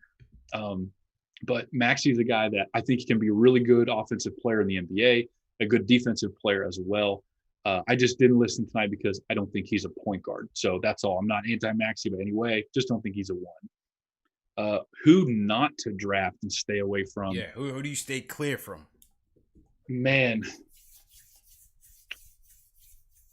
But Maxey's a guy that I think can be a really good offensive player in the NBA, a good defensive player as well. I just didn't listen tonight because I don't think he's a point guard. So that's all. I'm not anti-Maxey by any way. Just don't think he's a 1. Who not to draft and stay away from? Yeah, who do you stay clear from? Man.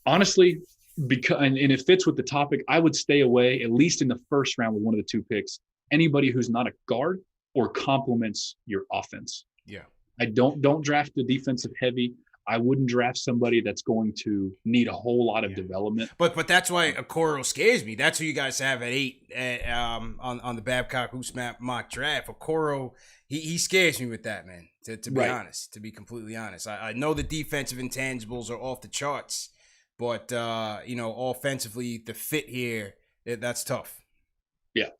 Honestly, because and it fits with the topic, I would stay away, at least in the first round with one of the 2 picks, anybody who's not a guard or complements your offense. Yeah. I don't draft the defensive heavy. I wouldn't draft somebody that's going to need a whole lot of development. But that's why Okoro scares me. That's who you guys have at 8 on the Babcock Hoops mock draft. Okoro, he scares me with that, man. To be honest, to be completely honest, I know the defensive intangibles are off the charts, but offensively, the fit here, that's tough. Yeah.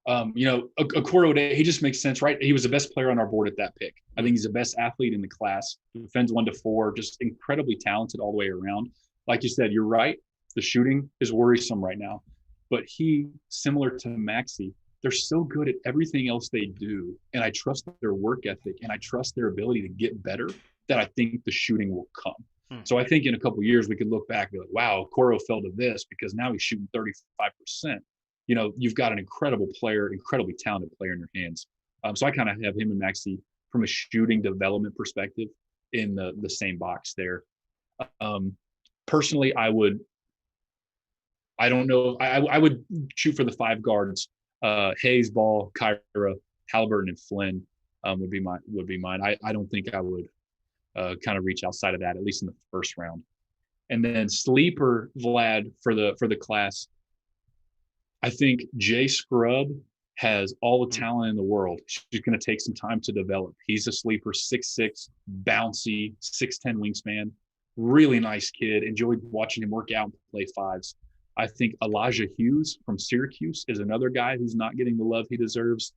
Okoro, he just makes sense, right? He was the best player on our board at that pick. I think he's the best athlete in the class. Defends 1 to 4, just incredibly talented all the way around. Like you said, you're right. The shooting is worrisome right now. But he, similar to Maxey, they're so good at everything else they do. And I trust their work ethic and I trust their ability to get better that I think the shooting will come. So I think in a couple of years, we could look back and be like, wow, Okoro fell to this because now he's shooting 35%. You've got an incredible player, incredibly talented player in your hands. So I kind of have him and Maxey from a shooting development perspective in the same box there. Personally, I would shoot for the 5 guards. Hayes, Ball, Kyra, Halliburton, and Flynn would be mine. I don't think I would kind of reach outside of that, at least in the first round. And then sleeper Vlad for the class. I think Jay Scrubb has all the talent in the world. She's going to take some time to develop. He's a sleeper, 6'6", bouncy, 6'10" wingspan. Really nice kid. Enjoyed watching him work out and play 5s. I think Elijah Hughes from Syracuse is another guy who's not getting the love he deserves.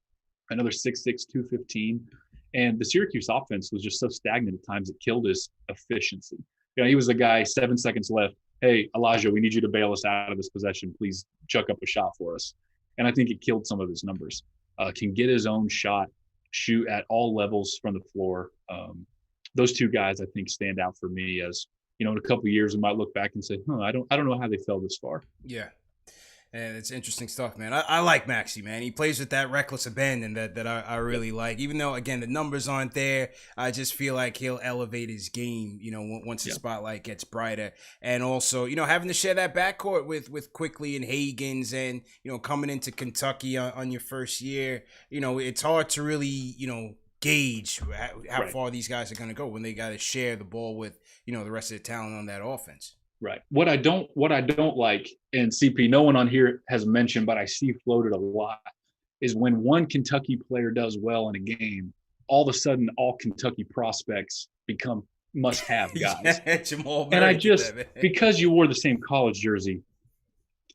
Another 6'6", 215. And the Syracuse offense was just so stagnant at times it killed his efficiency. He was a guy, 7 seconds left. Hey, Elijah, we need you to bail us out of this possession. Please chuck up a shot for us. And I think it killed some of his numbers. Can get his own shot, shoot at all levels from the floor. Those 2 guys, I think, stand out for me as, in a couple of years, we might look back and say, I don't know how they fell this far. Yeah. And it's interesting stuff, man. I like Maxey, man. He plays with that reckless abandon that I really like. Even though, again, the numbers aren't there, I just feel like he'll elevate his game, once the spotlight gets brighter. And also, having to share that backcourt with Quickly and Higgins and, coming into Kentucky on your first year, it's hard to really, gauge how far these guys are going to go when they got to share the ball with, the rest of the talent on that offense. Right. What I don't like, and CP, no one on here has mentioned, but I see floated a lot, is when one Kentucky player does well in a game, all of a sudden all Kentucky prospects become must-have guys. And I just, because you wore the same college jersey,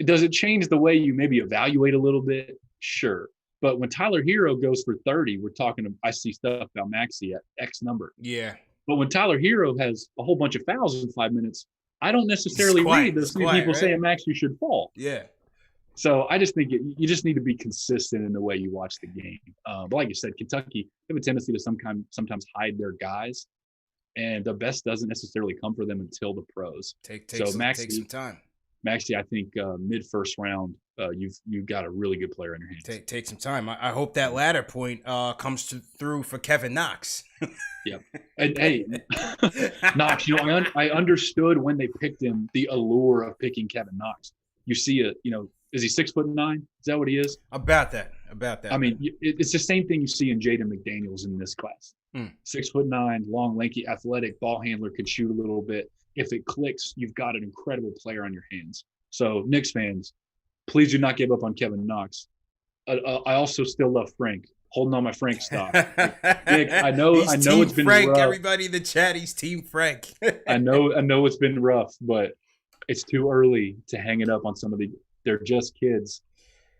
does it change the way you maybe evaluate a little bit? Sure. But when Tyler Hero goes for 30, I see stuff about Maxey at X number. Yeah. But when Tyler Hero has a whole bunch of fouls in 5 minutes, I don't necessarily read those people saying Maxey should fall. Yeah. So I just think you just need to be consistent in the way you watch the game. But like you said, Kentucky have a tendency to sometimes hide their guys, and the best doesn't necessarily come for them until the pros. Take some time. Maxey, I think mid first round, you've got a really good player in your hands. Take some time. I hope that latter point comes through for Kevin Knox. Yep. And hey, Knox, I understood when they picked him the allure of picking Kevin Knox. You see is he 6'9"? Is that what he is? About that. I mean, it's the same thing you see in Jaden McDaniels in this class. 6'9", long, lanky, athletic, ball handler, can shoot a little bit. If it clicks, you've got an incredible player on your hands. So Knicks fans, please do not give up on Kevin Knox. I also still love Frank. Holding on my Frank stock. Nick, I know it's been Frank, rough. Everybody in the chat, he's Team Frank. I know it's been rough, but it's too early to hang it up on some of the. They're just kids.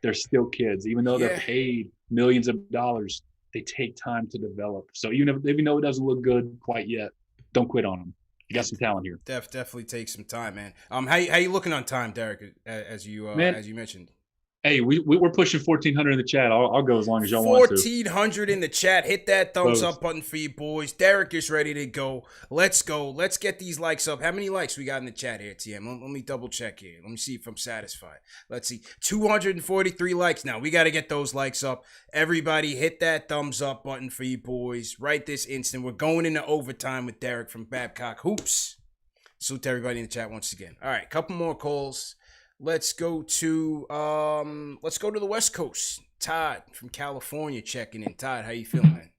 They're still kids, even though they're paid millions of dollars. They take time to develop. So even though it doesn't look good quite yet, don't quit on them. You got some talent here. Definitely takes some time, man. How you looking on time, Derek? As you mentioned. Hey, we're pushing 1,400 in the chat. I'll go as long as y'all want to. 1,400 in the chat. Hit that thumbs up button for you boys. Derek is ready to go. Let's go. Let's get these likes up. How many likes we got in the chat here, TM? Let me double check here. Let me see if I'm satisfied. Let's see. 243 likes now. We got to get those likes up. Everybody hit that thumbs up button for you boys right this instant. We're going into overtime with Derek from Babcock Hoops. Salute to everybody in the chat once again. All right, couple more calls. Let's go to the West Coast. Todd from California checking in. Todd, how you feeling, man?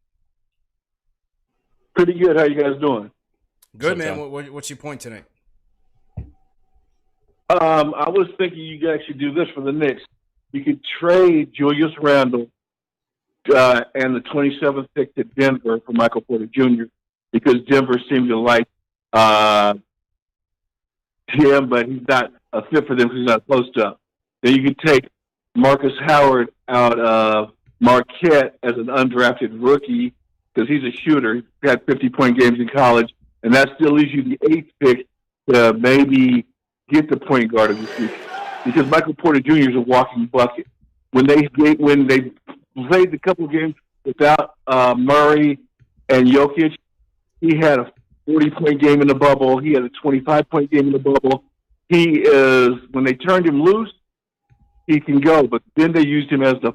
Pretty good. How you guys doing? Good, man. What's your point tonight? I was thinking you guys should do this for the Knicks. You could trade Julius Randle and the 27th pick to Denver for Michael Porter Jr. because Denver seemed to like him, but he's not a fit for them because he's not post up. Then you could take Marcus Howard out of Marquette as an undrafted rookie because he's a shooter. He had 50-point games in college, and that still leaves you the 8th pick to maybe get the point guard of the future because Michael Porter Jr. is a walking bucket. When they played the couple games without Murray and Jokic, he had a 40-point game in the bubble. He had a 25-point game in the bubble. When they turned him loose, he can go. But then they used him as the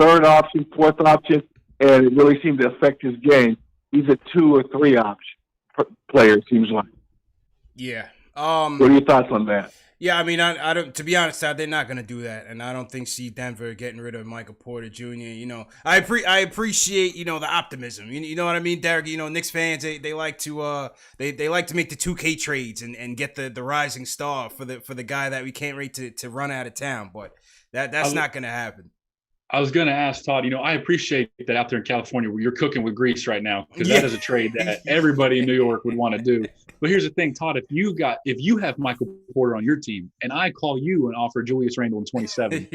3rd option, 4th option, and it really seemed to affect his game. He's a 2 or 3 option player, it seems like. Yeah. What are your thoughts on that? Yeah, I mean, I don't. To be honest, they're not gonna do that, and I don't think Denver getting rid of Michael Porter Jr. I appreciate the optimism. You know what I mean, Derek. Knicks fans they like to they like to make the 2K trades and get the rising star for the guy that we can't wait to run out of town. But that's not gonna happen. I was going to ask Todd, I appreciate that out there in California where you're cooking with grease right now because that is a trade that everybody in New York would want to do. But here's the thing, Todd, if you have Michael Porter on your team and I call you and offer Julius Randle in 27,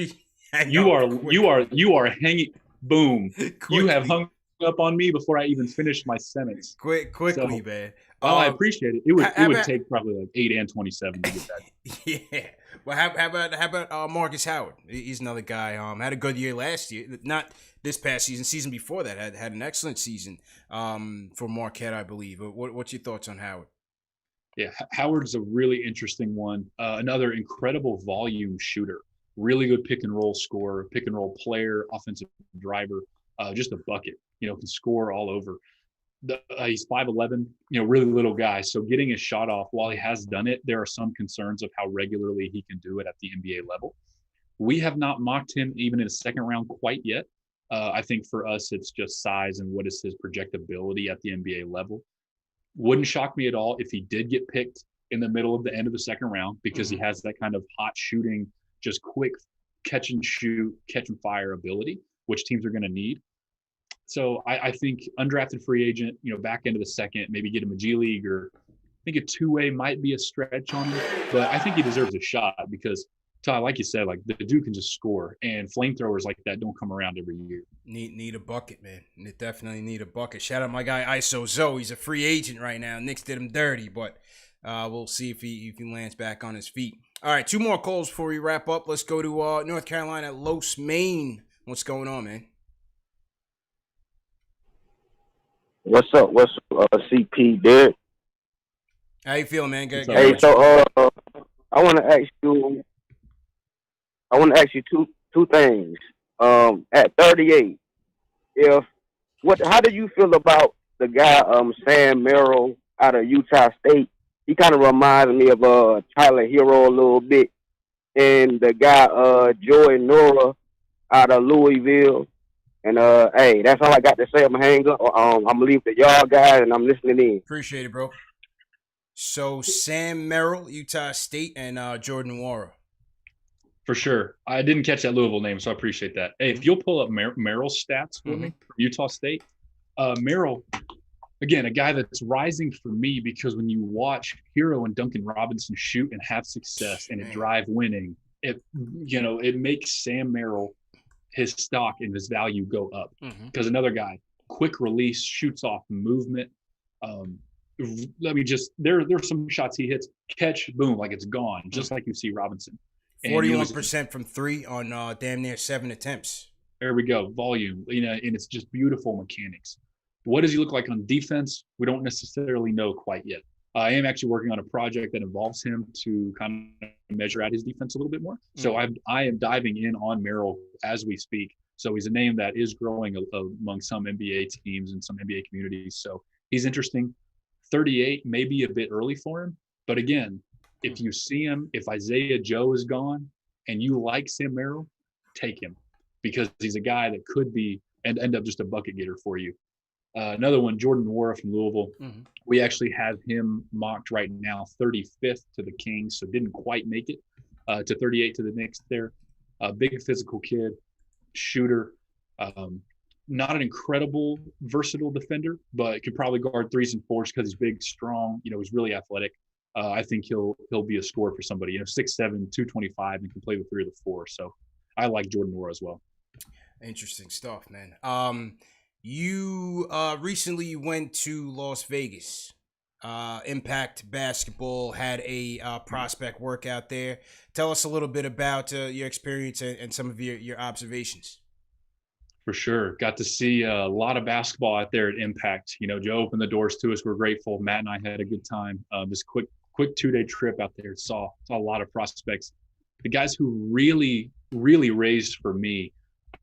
you are hanging, boom. Quickly. You have hung up on me before I even finished my sentence. Quickly, man. Well, I appreciate it. It would take probably like 8 and 27 to get that. Yeah. Well, how about Marcus Howard? He's another guy. Had a good year last year. Not this past season. Season before that had an excellent season for Marquette, I believe. What's your thoughts on Howard? Yeah, Howard's a really interesting one. Another incredible volume shooter. Really good pick and roll scorer, pick and roll player, offensive driver. Just a bucket. Can score all over. He's 5'11", really little guy. So getting his shot off, while he has done it, there are some concerns of how regularly he can do it at the NBA level. We have not mocked him even in a second round quite yet. I think for us, it's just size and what is his projectability at the NBA level. Wouldn't shock me at all if he did get picked in the middle of the end of the second round because he has that kind of hot shooting, just quick catch and shoot, catch and fire ability, which teams are going to need. So I think undrafted free agent, back into the second, maybe get him a G League or I think a 2-way might be a stretch on him, but I think he deserves a shot because Todd, like you said, like the dude can just score and flamethrowers like that don't come around every year. Need a bucket, man. They definitely need a bucket. Shout out my guy ISO Zoe. He's a free agent right now. Knicks did him dirty, but we'll see if he lands back on his feet. All right, 2 more calls before we wrap up. Let's go to North Carolina, Los, Maine. What's going on, man? What's up? CP, Derek? How you feeling, man? Hey, so I want to ask you. I want to ask you two things. At 38, if how do you feel about the guy Sam Merrill out of Utah State? He kind of reminds me of Tyler Hero a little bit, and the guy Joey Nora out of Louisville. And hey, that's all I got to say. I'm gonna hang up. I'm gonna leave to y'all guys, and I'm listening in. Appreciate it, bro. So Sam Merrill, Utah State, and Jordan Wara. For sure. I didn't catch that Louisville name, so I appreciate that. Hey, if you'll pull up Merrill's stats for me from Utah State, Merrill, again, a guy that's rising for me because when you watch Hero and Duncan Robinson shoot and have success and drive winning, it makes Sam Merrill, his stock and his value go up. Because another guy, quick release, shoots off movement. There's some shots he hits, catch, boom, like it's gone, just like you see Robinson. 41% from three on damn near 7 attempts. There we go, volume, and it's just beautiful mechanics. What does he look like on defense? We don't necessarily know quite yet. I am actually working on a project that involves him to kind of measure out his defense a little bit more. So I am diving in on Merrill as we speak. So he's a name that is growing among some NBA teams and some NBA communities. So he's interesting. 38 may be a bit early for him, but again, if you see him, if Isaiah Joe is gone and you like Sam Merrill, take him because he's a guy that could be and end up just a bucket getter for you. Another one, Jordan Wara from Louisville. We actually have him mocked right now 35th to the Kings, so didn't quite make it to 38 to the Knicks there. Big physical kid, shooter, not an incredible versatile defender, but can probably guard 3s and 4s because he's big, strong. He's really athletic. I think he'll be a scorer for somebody. 6'7", 225, and can play the 3 or the 4. So I like Jordan Wara as well. Interesting stuff, man. You recently went to Las Vegas. Impact Basketball had a prospect workout there. Tell us a little bit about your experience and some of your observations. For sure. Got to see a lot of basketball out there at Impact. Joe opened the doors to us. We're grateful. Matt and I had a good time. This quick 2-day trip out there. Saw a lot of prospects. The guys who really, really raised for me.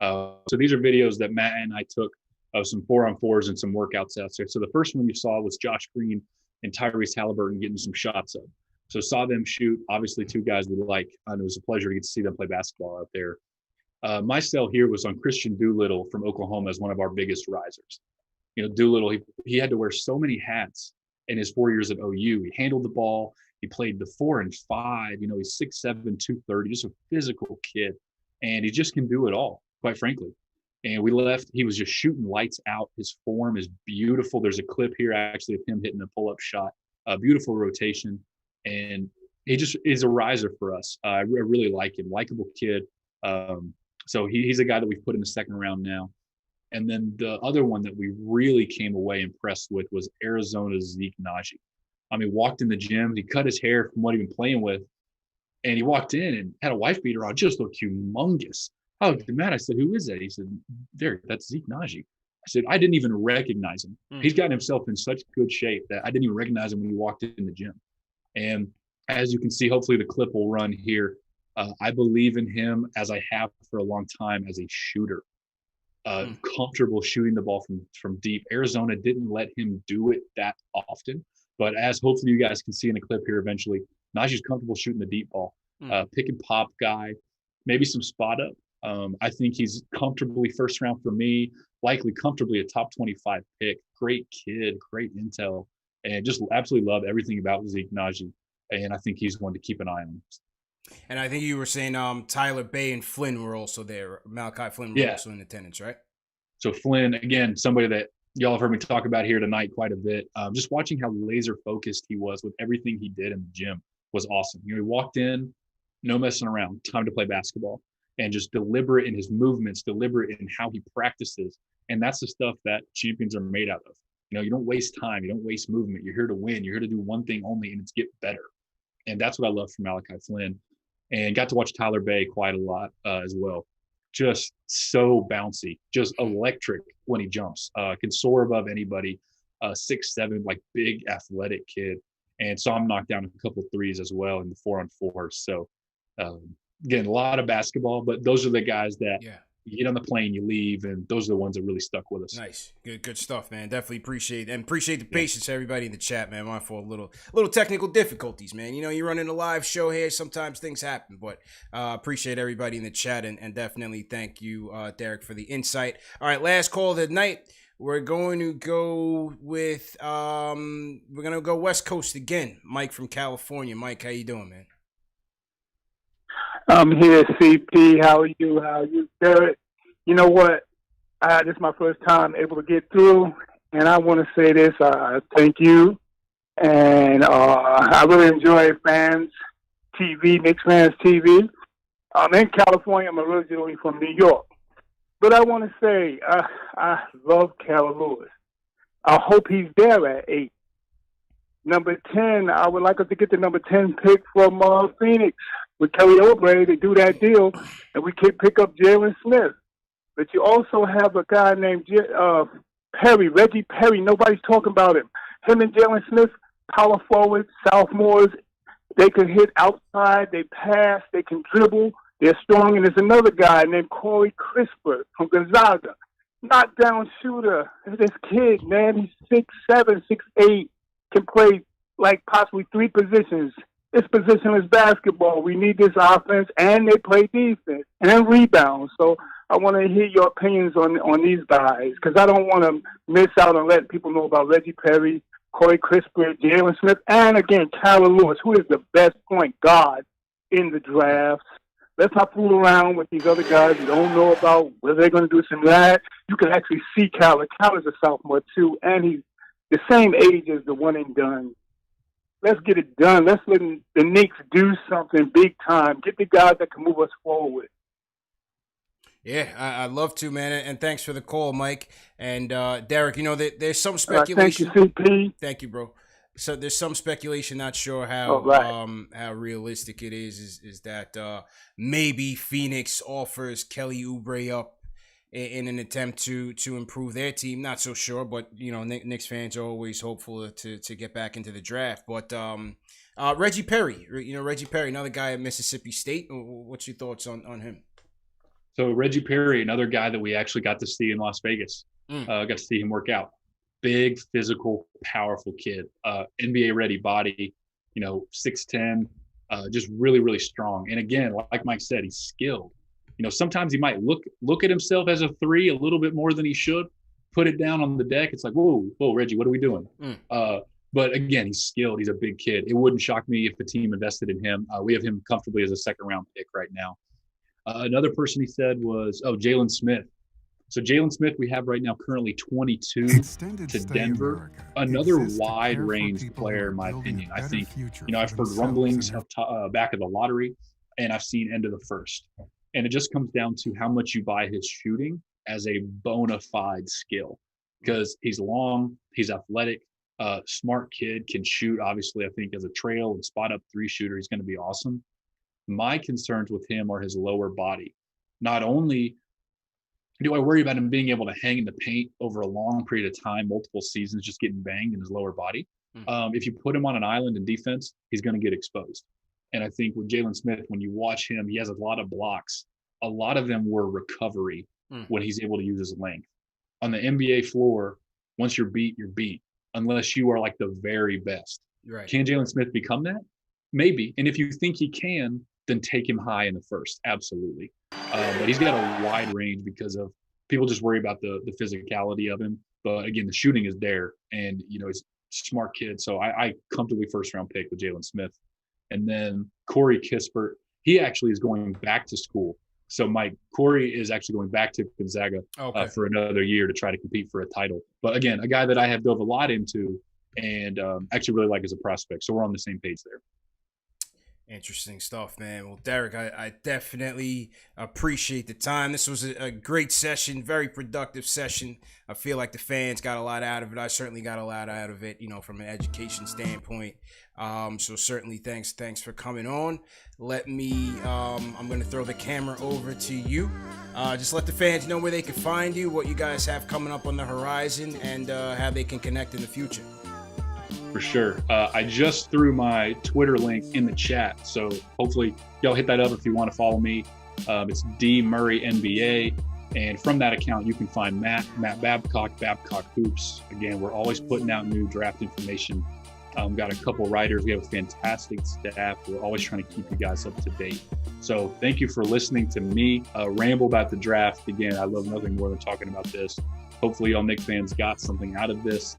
So these are videos that Matt and I took of some 4-on-4s and some workouts out there. So the first one you saw was Josh Green and Tyrese Halliburton getting some shots up. So saw them shoot. Obviously, 2 guys we like. And it was a pleasure to get to see them play basketball out there. My sell here was on Christian Doolittle from Oklahoma as one of our biggest risers. Doolittle, he had to wear so many hats in his 4 years at OU. He handled the ball. He played the 4 and 5. He's 6'7", 230, just a physical kid. And he just can do it all, quite frankly. And we left. He was just shooting lights out. His form is beautiful. There's a clip here, actually, of him hitting a pull-up shot. A beautiful rotation. And he just is a riser for us. I really like him. Likeable kid. So he's a guy that we've put in the second round now. And then the other one that we really came away impressed with was Arizona's Zeke Naji. Walked in the gym. He cut his hair from what he'd been playing with. And he walked in and had a wife beater on. Just looked humongous. Oh, Matt, I said, who is that? He said, there, that's Zeke Naji. I said, I didn't even recognize him. He's gotten himself in such good shape that I didn't even recognize him when he walked in the gym. And as you can see, hopefully the clip will run here. I believe in him as I have for a long time as a shooter. Comfortable shooting the ball from deep. Arizona didn't let him do it that often. But as hopefully you guys can see in the clip here eventually, Najee's comfortable shooting the deep ball. Pick and pop guy, maybe some spot up. I think he's comfortably first round for me, likely comfortably a top 25 pick. Great kid, great intel, and just absolutely love everything about Zeke Naji. And I think he's one to keep an eye on. And I think you were saying Tyler Bay and Flynn were also there. Malachi Flynn were also in attendance, right? So Flynn, again, somebody that y'all have heard me talk about here tonight quite a bit. Just watching how laser focused he was with everything he did in the gym was awesome. He walked in, no messing around, time to play basketball, and just deliberate in his movements, deliberate in how he practices. And that's the stuff that champions are made out of. You don't waste time. You don't waste movement. You're here to win. You're here to do one thing only, and it's get better. And that's what I love from Malachi Flynn. And got to watch Tyler Bay quite a lot as well. Just so bouncy, just electric when he jumps. Can soar above anybody. 6'7", like big athletic kid. and saw him knock down a couple threes as well in the 4-on-4. So again, a lot of basketball, but those are the guys that you get on the plane, you leave, and those are the ones that really stuck with us. Nice. Good stuff, man. Definitely appreciate the patience to everybody in the chat, man. My fault, little technical difficulties, man. You know, you're running a live show here, sometimes things happen, but appreciate everybody in the chat, and definitely thank you, Derek, for the insight. All right, last call of the night. We're going to go with West Coast again. Mike from California. Mike, how you doing, man? I'm here, CP. How are you? How are you, Derek? You know what? This is my first time able to get through, and I want to say this. Thank you. And I really enjoy Fans TV, Knicks Fans TV. I'm in California. I'm originally from New York. But I want to say I love Carol Lewis. I hope he's there at 8. Number 10, I would like us to get the number 10 pick from Phoenix with Kelly Oubre to do that deal, and we can pick up Jalen Smith. But you also have a guy named Perry, Reggie Perry. Nobody's talking about him. Him and Jalen Smith, power forwards, sophomores. They can hit outside. They pass. They can dribble. They're strong. And there's another guy named Corey Crisper from Gonzaga. Knockdown shooter. This kid, man, he's 6'7", 6'8", can play like possibly 3 positions. This position is basketball. We need this offense, and they play defense and rebound. So I want to hear your opinions on these guys, because I don't want to miss out on letting people know about Reggie Perry, Corey Crisper, Jalen Smith, and again, Carol Lewis, who is the best point guard in the draft. Let's not fool around with these other guys you don't know about whether they're going to do this and that. You can actually see Cal. Cal is a sophomore too, and he's the same age as the one and done. Let's get it done. Let's let the Knicks do something big time. Get the guys that can move us forward. Yeah, I'd love to, man. And thanks for the call, Mike. And Derek, you know, there's some speculation. Thank you, CP. Thank you, bro. So there's some speculation, not sure how realistic it is that maybe Phoenix offers Kelly Oubre up in an attempt to improve their team. Not so sure, but you know, Knicks fans are always hopeful to get back into the draft. But Reggie Perry, another guy at Mississippi State. What's your thoughts on him? So Reggie Perry, another guy that we actually got to see in Las Vegas. Got to see him work out. Big, physical, powerful kid. NBA ready body. 6'10", just really, really strong. And again, like Mike said, he's skilled. Sometimes he might look at himself as a 3 a little bit more than he should. Put it down on the deck. It's like, whoa, Reggie, what are we doing? But again, he's skilled. He's a big kid. It wouldn't shock me if the team invested in him. We have him comfortably as a second-round pick right now. Another person he said was, Jalen Smith. So Jalen Smith, we have right now currently 22 to Denver. Another wide-range player, in my opinion. I think, I've heard rumblings of back of the lottery, and I've seen end of the first. And it just comes down to how much you buy his shooting as a bona fide skill, because he's long, he's athletic, smart kid, can shoot. Obviously, I think as a trail and spot up 3 shooter, he's going to be awesome. My concerns with him are his lower body. Not only do I worry about him being able to hang in the paint over a long period of time, multiple seasons, just getting banged in his lower body. If you put him on an island in defense, he's going to get exposed. And I think with Jalen Smith, when you watch him, he has a lot of blocks. A lot of them were recovery when he's able to use his length. On the NBA floor, once you're beat, you're beat, unless you are like the very best. Right. Can Jalen Smith become that? Maybe. And if you think he can, then take him high in the first. Absolutely. But he's got a wide range because of people just worry about the physicality of him. But again, the shooting is there, and he's a smart kid. So I comfortably first-round pick with Jalen Smith. And then Corey Kispert, he actually is going back to school. So Corey is actually going back to Gonzaga for another year to try to compete for a title. But again, a guy that I have dove a lot into and actually really like as a prospect. So we're on the same page there. Interesting stuff, man. Well, Derek, I definitely appreciate the time. This was a great session, very productive session. I feel like the fans got a lot out of it. I certainly got a lot out of it, from an education standpoint. So certainly thanks for coming on. Let me, I'm going to throw the camera over to you. Just let the fans know where they can find you, what you guys have coming up on the horizon, and how they can connect in the future. For sure. I just threw my Twitter link in the chat, so hopefully y'all hit that up if you want to follow me. It's D Murray NBA, and from that account you can find Matt Babcock, Babcock Hoops. Again, we're always putting out new draft information. Got a couple writers. We have a fantastic staff. We're always trying to keep you guys up to date. So thank you for listening to me ramble about the draft. Again, I love nothing more than talking about this. Hopefully y'all Knicks fans got something out of this.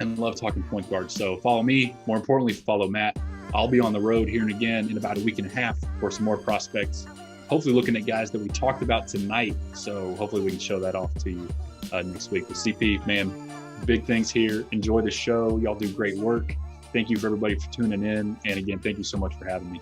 And love talking point guard. So follow me. More importantly, follow Matt. I'll be on the road here and again in about a week and a half for some more prospects. Hopefully looking at guys that we talked about tonight. So hopefully we can show that off to you next week. With CP, man, big things here. Enjoy the show. Y'all do great work. Thank you for everybody for tuning in. And again, thank you so much for having me.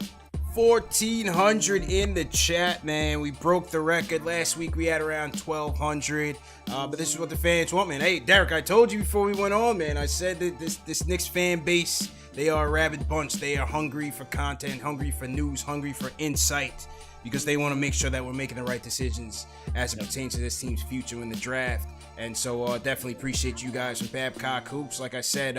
1,400 in the chat, man. We broke the record. Last week we had around 1,200. But this is what the fans want, man. Hey, Derek, I told you before we went on, man. I said that this Knicks fan base, they are a rabid bunch. They are hungry for content, hungry for news, hungry for insight, because they want to make sure that we're making the right decisions as it pertains to this team's future in the draft. And so definitely appreciate you guys from Babcock Hoops. Like I said,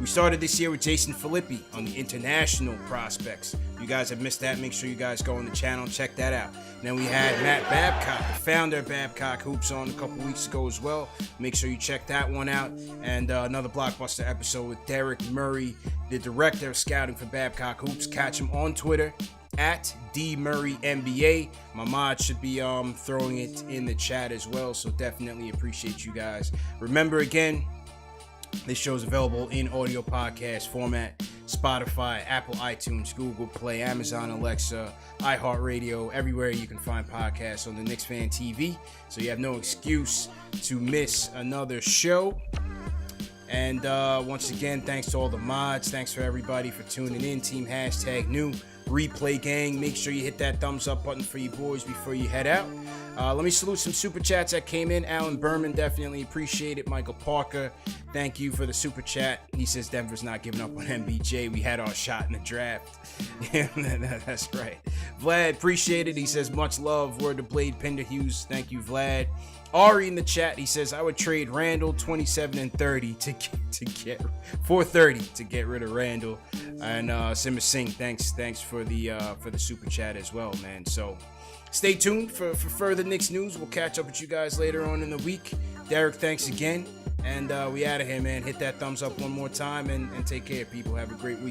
we started this year with Jason Filippi on the international prospects. If you guys have missed that, make sure you guys go on the channel and check that out. And then we had Matt Babcock, the founder of Babcock Hoops, on a couple weeks ago as well. Make sure you check that one out. And another blockbuster episode with Derek Murray, the director of scouting for Babcock Hoops. Catch him on Twitter at DMurrayNBA. My mod should be throwing it in the chat as well, so definitely appreciate you guys. Remember, again, this show is available in audio podcast format: Spotify, Apple iTunes, Google Play, Amazon Alexa, iHeartRadio, everywhere you can find podcasts on the Knicks Fan TV. So you have no excuse to miss another show. And once again, thanks to all the mods. Thanks for everybody for tuning in. Team #new replay gang. Make sure you hit that thumbs up button for you boys before you head out. Let me salute some super chats that came in. Alan Berman, definitely appreciate it. Michael Parker, thank you for the super chat. He says Denver's not giving up on MBJ. We had our shot in the draft. Yeah, that's right. Vlad, appreciate it. He says much love. Word to Blade Pinder Hughes. Thank you, Vlad. Ari in the chat, he says I would trade Randall 27 and 30 to get 430 to get rid of Randall. And Simmer Singh, thanks for the super chat as well, man. So stay tuned for further Knicks news. We'll catch up with you guys later on in the week. Derek, thanks again, and we out of here, man. Hit that thumbs up one more time and take care, people. Have a great week.